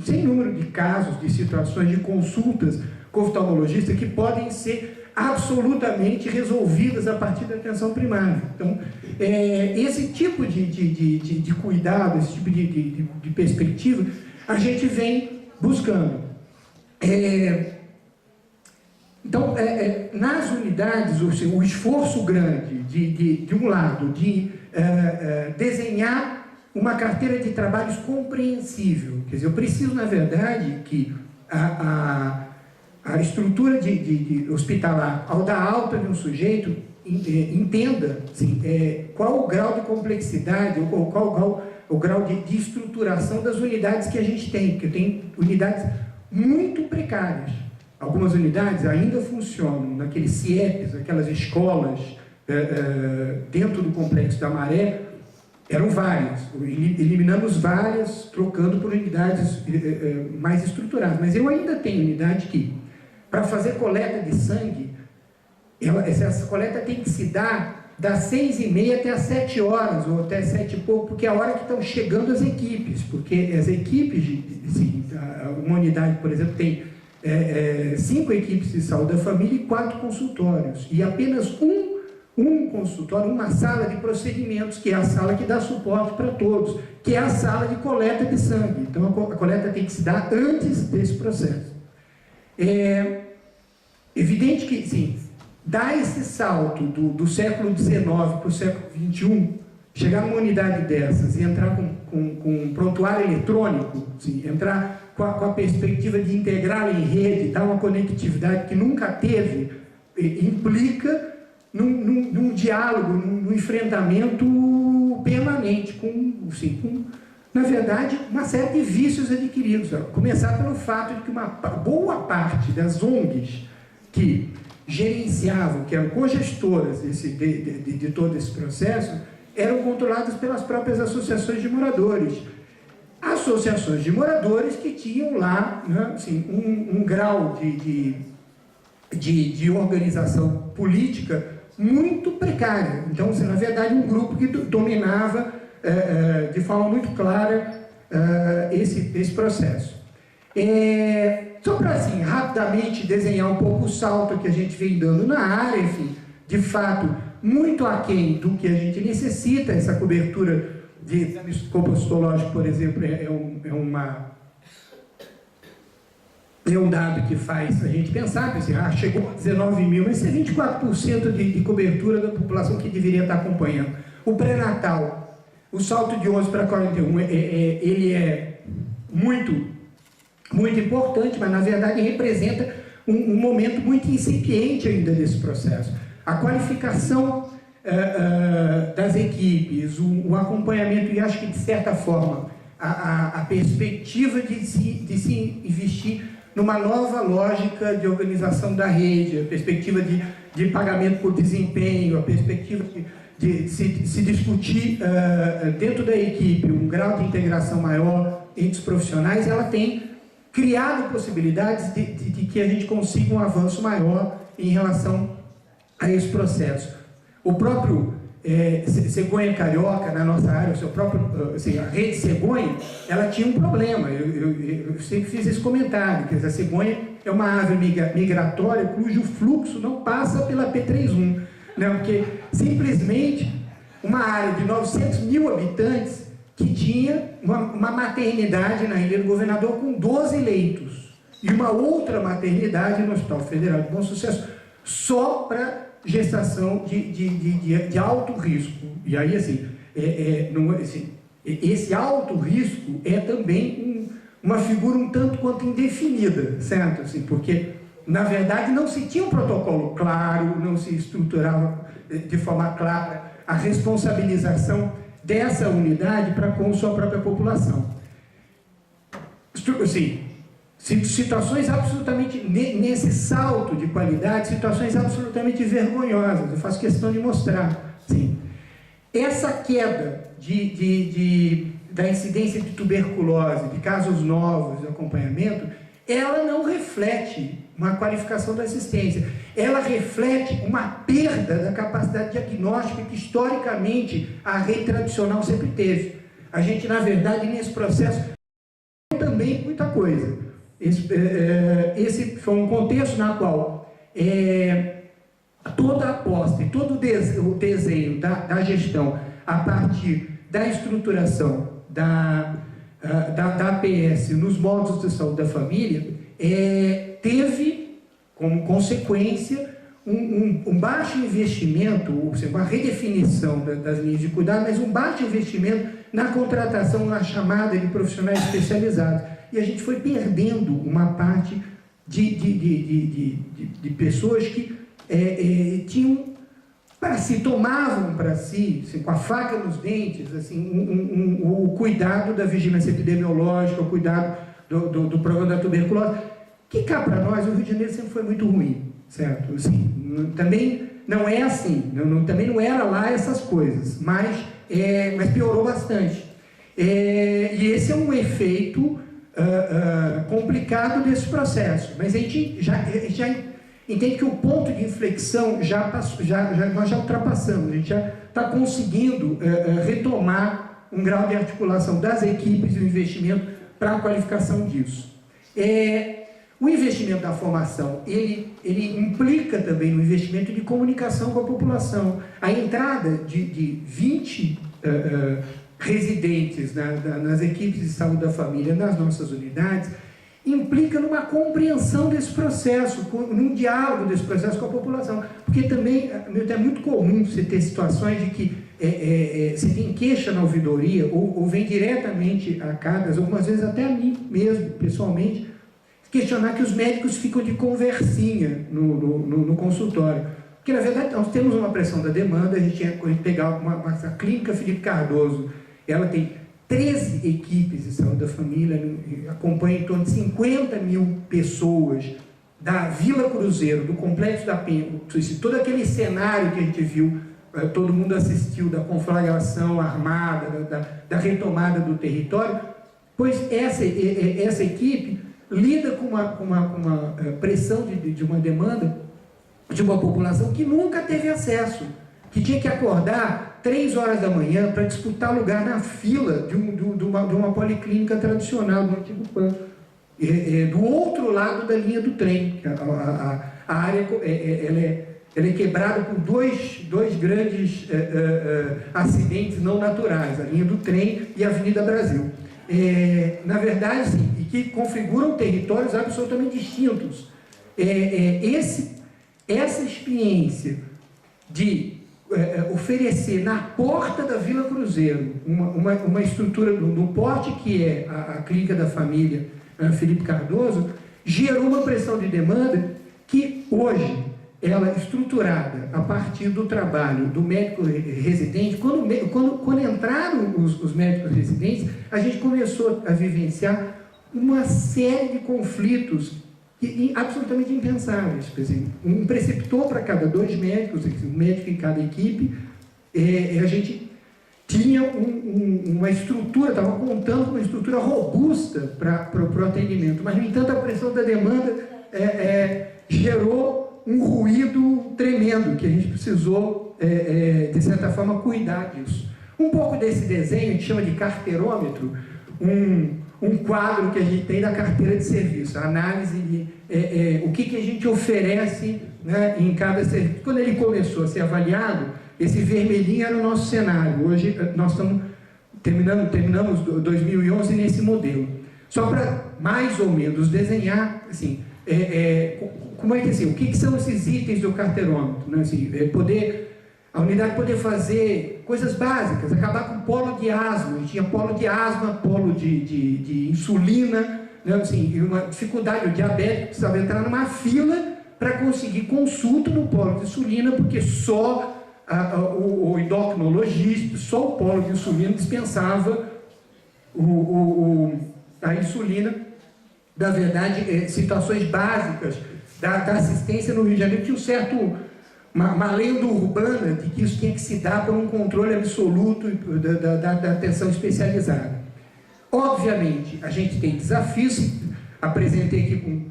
sem número de casos, de situações, de consultas com oftalmologista que podem ser absolutamente resolvidas a partir da atenção primária. Então, esse tipo de cuidado, esse tipo de perspectiva, a gente vem buscando. Então, nas unidades, o esforço grande, de um lado, de desenhar uma carteira de trabalhos compreensível. Quer dizer, eu preciso, na verdade, que a estrutura de hospitalar, ao dar alta de um sujeito, entenda assim, qual o grau de complexidade, ou qual o grau de estruturação das unidades que a gente tem, porque tem unidades muito precárias. Algumas unidades ainda funcionam naqueles CIEPs, aquelas escolas dentro do Complexo da Maré, eram várias, eliminamos várias, trocando por unidades mais estruturadas, mas eu ainda tenho unidade que, para fazer coleta de sangue, essa coleta tem que se dar das 6h30 até as 7 horas, ou até 7 e pouco, porque é a hora que estão chegando as equipes, porque as equipes, uma unidade, por exemplo, tem 5 equipes de saúde da família e 4 consultórios, e apenas um consultório, uma sala de procedimentos, que é a sala que dá suporte para todos, que é a sala de coleta de sangue. Então, a coleta tem que se dar antes desse processo. É evidente que, sim, dar esse salto do século XIX para o século XXI, chegar numa unidade dessas e entrar com prontuário eletrônico, sim, entrar com a perspectiva de integrá-la em rede, dar uma conectividade que nunca teve, implica num diálogo, num enfrentamento permanente com, na verdade, uma série de vícios adquiridos. Começar pelo fato de que uma boa parte das ONGs que gerenciavam, que eram cogestoras de todo esse processo, eram controladas pelas próprias associações de moradores. Associações de moradores que tinham lá, né, assim, um grau de organização política muito precária. Então, assim, na verdade, um grupo que dominava de forma muito clara esse processo. Só para, assim, rapidamente desenhar um pouco o salto que a gente vem dando na área, enfim, de fato, muito aquém do que a gente necessita, essa cobertura de exame compostológico, por exemplo, é um dado que faz a gente pensar, assim, chegou a 19 mil, mas isso é 24% de cobertura da população que deveria estar acompanhando. O pré-natal, o salto de 11 para 41, ele é muito importante, mas na verdade representa um momento muito incipiente ainda desse processo. A qualificação das equipes, o acompanhamento, e acho que de certa forma a perspectiva de se investir numa nova lógica de organização da rede, a perspectiva de pagamento por desempenho, a perspectiva de se discutir dentro da equipe um grau de integração maior entre os profissionais, ela tem criado possibilidades de que a gente consiga um avanço maior em relação a esse processo. O próprio cegonha carioca, na nossa área, o seu próprio, assim, a rede cegonha, ela tinha um problema. Eu sempre fiz esse comentário, que a cegonha é uma ave migratória cujo fluxo não passa pela P31, né? Porque simplesmente uma área de 900 mil habitantes que tinha uma maternidade na Ilha do Governador com 12 leitos e uma outra maternidade no Hospital Federal de Bom Sucesso só para gestação de alto risco. E aí, assim, esse alto risco é também uma figura um tanto quanto indefinida, certo? Assim, porque, na verdade, não se tinha um protocolo claro, não se estruturava de forma clara a responsabilização dessa unidade para com sua própria população. Assim, situações absolutamente, nesse salto de qualidade, situações absolutamente vergonhosas, eu faço questão de mostrar. Sim. Essa queda da incidência de tuberculose, de casos novos de acompanhamento, ela não reflete uma qualificação da assistência, ela reflete uma perda da capacidade diagnóstica que historicamente a rede tradicional sempre teve. A gente, na verdade, nesse processo, também muita coisa. Esse foi um contexto na qual toda a aposta e todo o desenho da gestão a partir da estruturação da APS nos modos de saúde da família teve como consequência um baixo investimento, ou seja, uma redefinição das linhas de cuidado, mas um baixo investimento na contratação, na chamada de profissionais especializados. E a gente foi perdendo uma parte de pessoas que tomavam para si, assim, com a faca nos dentes, assim, o cuidado da vigilância epidemiológica, o cuidado do programa da tuberculose, que cá para nós, o Rio de Janeiro sempre foi muito ruim, certo? Assim, também não é assim, também não era lá essas coisas, mas piorou bastante. E esse é um efeito complicado desse processo, mas a gente já entende que o ponto de inflexão nós já ultrapassamos, a gente já está conseguindo retomar um grau de articulação das equipes e o investimento para a qualificação disso. O investimento da formação, ele implica também no investimento de comunicação com a população. A entrada de 20 residentes nas equipes de saúde da família, nas nossas unidades, implica numa compreensão desse processo, num diálogo desse processo com a população. Porque também é muito comum você ter situações de que você tem queixa na ouvidoria, ou vem diretamente a CADAS, algumas vezes até a mim mesmo, pessoalmente, questionar que os médicos ficam de conversinha no consultório. Porque, na verdade, nós temos uma pressão da demanda, a gente tinha que pegar a clínica Felipe Cardoso, ela tem 13 equipes de saúde da família, acompanha em torno de 50 mil pessoas da Vila Cruzeiro, do Complexo da Penha, todo aquele cenário que a gente viu, todo mundo assistiu, da conflagração armada, da retomada do território, pois essa equipe lida com uma pressão de uma demanda de uma população que nunca teve acesso, que tinha que acordar 3 horas da manhã para disputar lugar na fila de uma policlínica tradicional do antigo PAN, do outro lado da linha do trem. A área ela é quebrada por dois grandes acidentes não naturais, a linha do trem e a Avenida Brasil. Na verdade, sim, e que configuram territórios absolutamente distintos. Essa experiência de oferecer na porta da Vila Cruzeiro uma estrutura no porte que é a clínica da família Felipe Cardoso, gerou uma pressão de demanda que hoje ela é estruturada a partir do trabalho do médico residente. Quando entraram os médicos residentes, a gente começou a vivenciar uma série de conflitos absolutamente impensáveis. Por exemplo, um preceptor para cada 2 médicos, um médico em cada equipe. A gente tinha uma estrutura, estava contando com uma estrutura robusta para o atendimento, mas, no entanto, a pressão da demanda gerou um ruído tremendo, que a gente precisou, de certa forma, cuidar disso. Um pouco desse desenho, a gente chama de carteirômetro, um quadro que a gente tem da carteira de serviço, a análise de o que a gente oferece, né, em cada serviço. Quando ele começou a ser avaliado, esse vermelhinho era o nosso cenário. Hoje nós terminamos 2011 nesse modelo. Só para mais ou menos desenhar, assim, como é que assim, o que são esses itens do carteirômetro, né? Assim, a unidade poder fazer coisas básicas, acabar com polo de asma. Tinha polo de asma, polo de insulina, né? Assim, e uma dificuldade, o diabético precisava entrar numa fila para conseguir consulta no polo de insulina, porque só o endocrinologista, só o polo de insulina dispensava a insulina. Na verdade, situações básicas da assistência no Rio de Janeiro tinha uma lenda urbana de que isso tinha que se dar por um controle absoluto da atenção especializada. Obviamente, a gente tem desafios. Apresentei aqui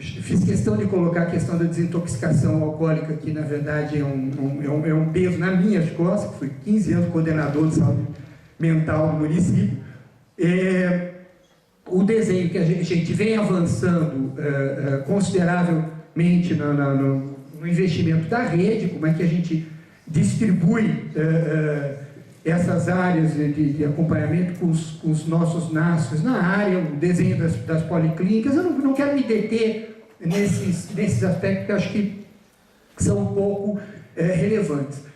fiz questão de colocar a questão da desintoxicação alcoólica, que na verdade é um peso nas minhas costas, que fui 15 anos coordenador de saúde mental do município. O desenho que a gente vem avançando consideravelmente no investimento da rede, como é que a gente distribui essas áreas de acompanhamento com os nossos NASFs na área, o desenho das policlínicas. Eu não quero me deter nesses aspectos que eu acho que são um pouco relevantes.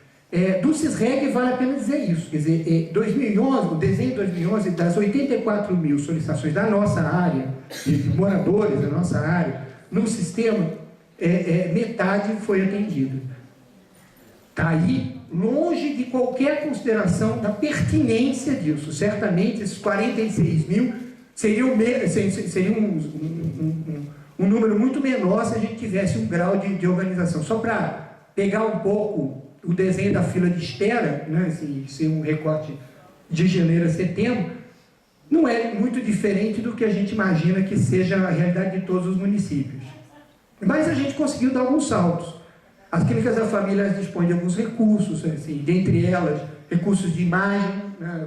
Do CISREG vale a pena dizer isso, quer dizer, 2011, o desenho de 2011, das 84 mil solicitações da nossa área, de moradores da nossa área, no sistema, metade foi atendida. Está aí, longe de qualquer consideração da pertinência disso. Certamente, esses 46 mil seriam um número muito menor se a gente tivesse um grau de organização. Só para pegar um pouco o desenho da fila de espera, né, assim, ser um recorte de janeiro a setembro, não é muito diferente do que a gente imagina que seja a realidade de todos os municípios. Mas a gente conseguiu dar alguns saltos. As clínicas da família dispõem de alguns recursos, assim, dentre elas, recursos de imagem, né,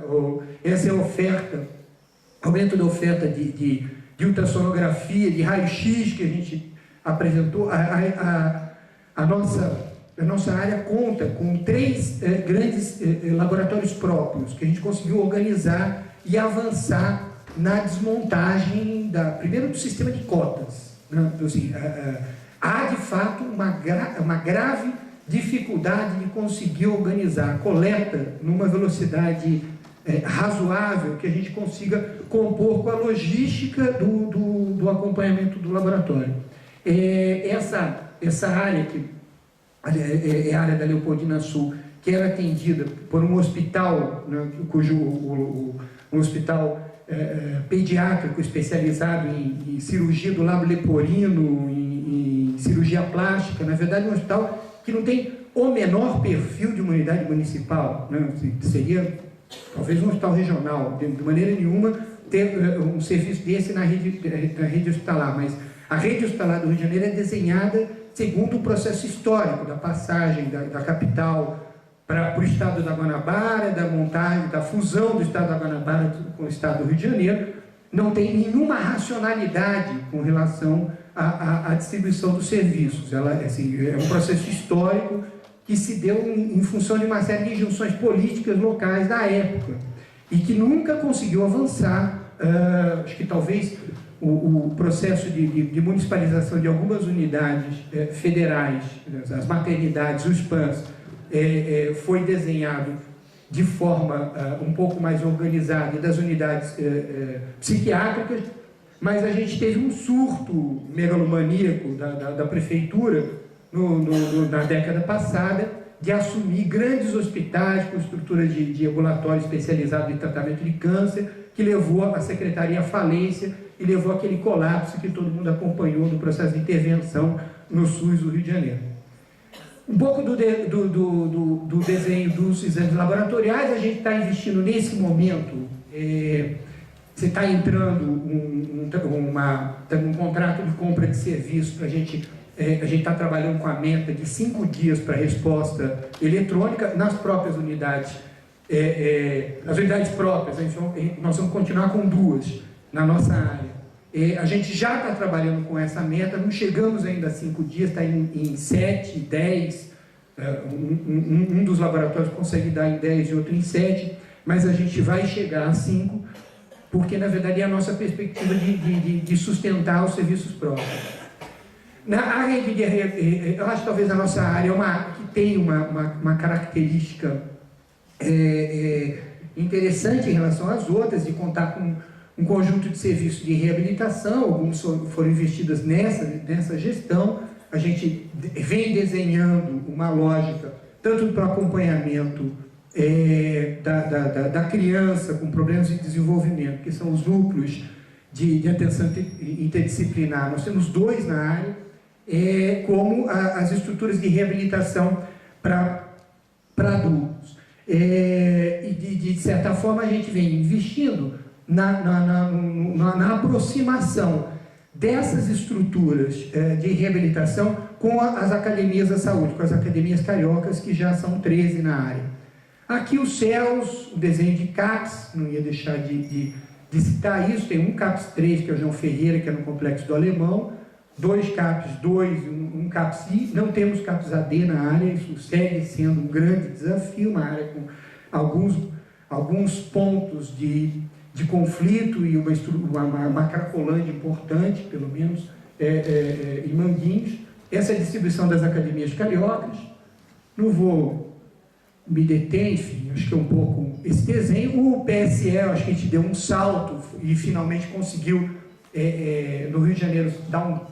essa é a oferta, aumento da oferta de ultrassonografia, de raio-x que a gente apresentou. A nossa área conta com 3 grandes laboratórios próprios, que a gente conseguiu organizar e avançar na desmontagem, primeiro do sistema de cotas, né? Então, assim, há de fato uma grave dificuldade de conseguir organizar a coleta numa velocidade razoável, que a gente consiga compor com a logística do acompanhamento do laboratório. Essa área, que é a área da Leopoldina Sul, que era atendida por um hospital, né, um hospital pediátrico especializado em cirurgia do lábio leporino, em cirurgia plástica. Na verdade, um hospital que não tem o menor perfil de uma unidade municipal, né? Seria talvez um hospital regional, de maneira nenhuma ter um serviço desse na rede hospitalar, mas a rede hospitalar do Rio de Janeiro é desenhada segundo o processo histórico da passagem da capital para o estado da Guanabara, da montagem, da fusão do estado da Guanabara com o estado do Rio de Janeiro. Não tem nenhuma racionalidade com relação a distribuição dos serviços. Ela, assim, é um processo histórico que se deu em função de uma série de injunções políticas locais da época e que nunca conseguiu avançar. Acho que talvez o processo de municipalização de algumas unidades federais, as maternidades, os PANs, foi desenhado de forma um pouco mais organizada, e das unidades psiquiátricas, mas a gente teve um surto megalomaníaco da prefeitura na década passada de assumir grandes hospitais com estrutura de ambulatório especializado em tratamento de câncer, que levou a secretaria à falência e levou àquele colapso que todo mundo acompanhou no processo de intervenção no SUS do Rio de Janeiro. Um pouco do desenho dos exames laboratoriais, a gente está investindo nesse momento, você está entrando um contrato de compra de serviço para a gente está trabalhando com a meta de 5 dias para resposta eletrônica nas próprias unidades, as unidades próprias. Nós vamos continuar com 2 na nossa área. A gente já está trabalhando com essa meta, não chegamos ainda a 5 dias, está em 7, 10, um dos laboratórios consegue dar em 10 e outro em 7, mas a gente vai chegar a 5, porque na verdade é a nossa perspectiva de sustentar os serviços próprios. Na área eu acho que talvez a nossa área é uma área que tem uma característica interessante em relação às outras, de contar com um conjunto de serviços de reabilitação, alguns foram investidos nessa gestão. A gente vem desenhando uma lógica, tanto para o acompanhamento da criança com problemas de desenvolvimento, que são os núcleos de atenção interdisciplinar. Nós temos 2 na área, como as estruturas de reabilitação para adultos. E de certa forma a gente vem investindo na aproximação dessas estruturas de reabilitação com as academias da saúde, com as academias cariocas, que já são 13 na área. Aqui os céus, o desenho de CAPS, não ia deixar de citar isso, tem um CAPS 3, que é o João Ferreira, que é no Complexo do Alemão, 2 CAPS 2, um CAPS I, não temos CAPS AD na área, isso segue sendo um grande desafio, uma área com alguns pontos de conflito e uma cracolândia importante, pelo menos, em Manguinhos. Essa é a distribuição das academias cariocas. Não vou me deter, enfim, acho que é um pouco esse desenho. O PSE, acho que a gente deu um salto e finalmente conseguiu, no Rio de Janeiro, dar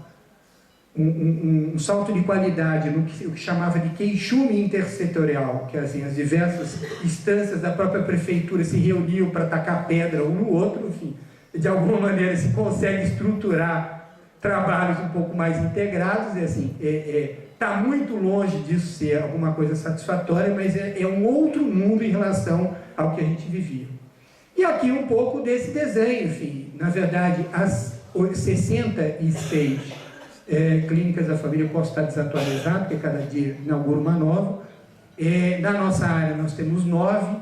um salto de qualidade no que chamava de queixume intersetorial, que assim, as diversas instâncias da própria prefeitura se reuniam para tacar pedra um no outro, enfim, de alguma maneira se consegue estruturar trabalhos um pouco mais integrados, e assim, está muito longe disso ser alguma coisa satisfatória, mas é um outro mundo em relação ao que a gente vivia. E aqui um pouco desse desenho, enfim, na verdade, as 66 clínicas da família, eu posso estar desatualizado, porque cada dia inaugura uma nova. Na nossa área nós temos 9.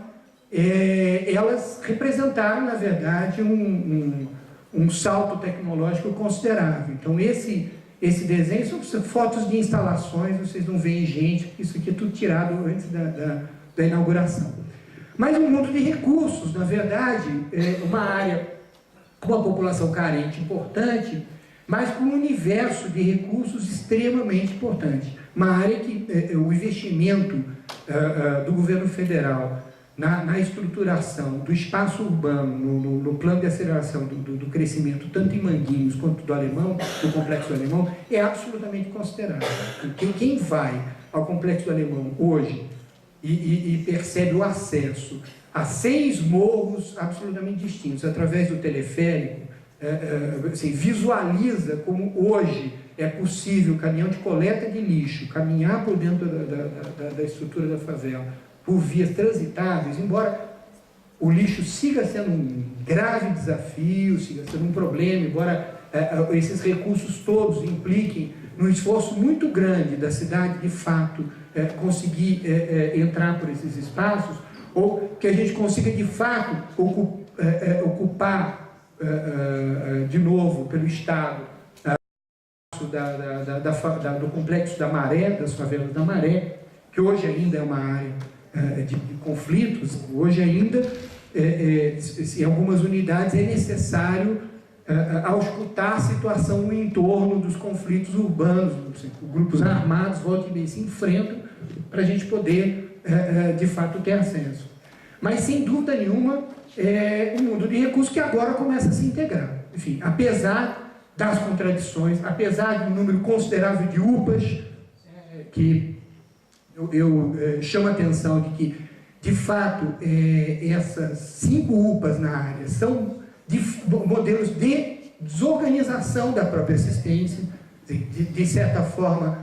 Elas representaram, na verdade, um salto tecnológico considerável. Então, esse desenho são fotos de instalações, vocês não veem gente, porque isso aqui é tudo tirado antes da inauguração. Mas um mundo de recursos, na verdade, uma área com uma população carente importante, mas com um universo de recursos extremamente importante. Uma área que o investimento do governo federal na estruturação do espaço urbano, no plano de aceleração do crescimento, tanto em Manguinhos quanto do Alemão, do Complexo do Alemão, é absolutamente considerável. Quem vai ao Complexo do Alemão hoje e percebe o acesso a 6 morros absolutamente distintos, através do teleférico, assim, visualiza como hoje é possível caminhão de coleta de lixo caminhar por dentro da estrutura da favela por vias transitáveis, embora o lixo siga sendo um grave desafio, siga sendo um problema, embora esses recursos todos impliquem num esforço muito grande da cidade, de fato, conseguir entrar por esses espaços, ou que a gente consiga, de fato, ocupar de novo pelo Estado colapso do complexo da Maré, das favelas da Maré, que hoje ainda é uma área de conflitos, hoje ainda, em algumas unidades, é necessário auscultar a situação no entorno dos conflitos urbanos, grupos armados, volta e meia, se enfrentam para a gente poder, de fato, ter acesso. Mas, sem dúvida nenhuma, é um mundo de recursos que agora começa a se integrar. Enfim, apesar das contradições, apesar de um número considerável de UPAs, que eu chamo a atenção de que, de fato, essas 5 UPAs na área são modelos de desorganização da própria assistência. De certa forma,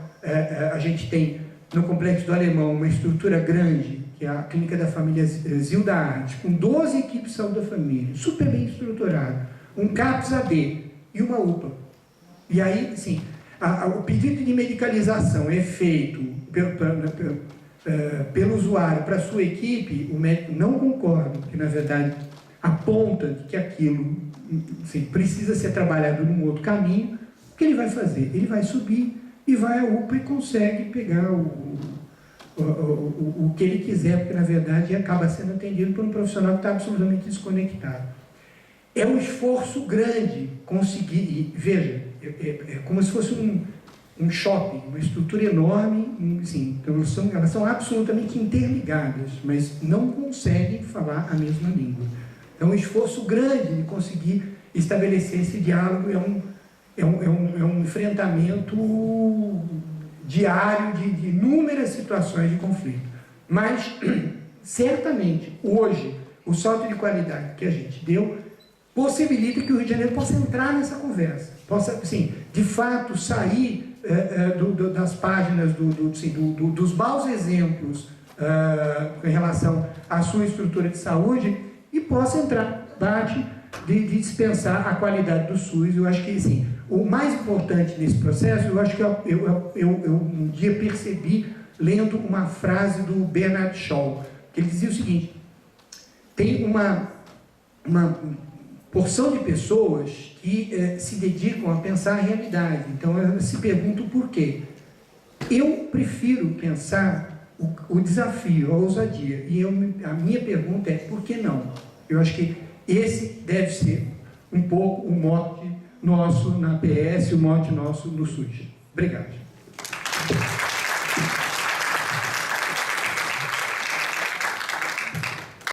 a gente tem no Complexo do Alemão uma estrutura grande, que é a Clínica da Família Zilda Arte, com 12 equipes de saúde da família, super bem estruturada, um CAPS-AD e uma UPA. E aí, assim, o pedido de medicalização é feito pelo usuário para a sua equipe, o médico não concorda, que na verdade aponta que aquilo, assim, precisa ser trabalhado num outro caminho. O que ele vai fazer? Ele vai subir e vai à UPA e consegue pegar o que ele quiser, porque na verdade acaba sendo atendido por um profissional que está absolutamente desconectado. É um esforço grande conseguir, e veja, é como se fosse um shopping, uma estrutura enorme, assim, elas são absolutamente interligadas, mas não conseguem falar a mesma língua. É um esforço grande de conseguir estabelecer esse diálogo, é um enfrentamento diário de inúmeras situações de conflito. Mas, certamente, hoje, o salto de qualidade que a gente deu possibilita que o Rio de Janeiro possa entrar nessa conversa, possa, assim, de fato, sair das páginas dos maus exemplos em relação à sua estrutura de saúde e possa entrar no debate de dispensar a qualidade do SUS. Eu acho que, assim, o mais importante nesse processo, eu acho que eu um dia percebi, lendo uma frase do Bernard Shaw, que ele dizia o seguinte: tem uma porção de pessoas que se dedicam a pensar a realidade, então elas se perguntam por quê. Eu prefiro pensar o desafio, a ousadia, e a minha pergunta é: por que não? Eu acho que esse deve ser um pouco o mote nosso na PS, o mote nosso no SUS. Obrigado.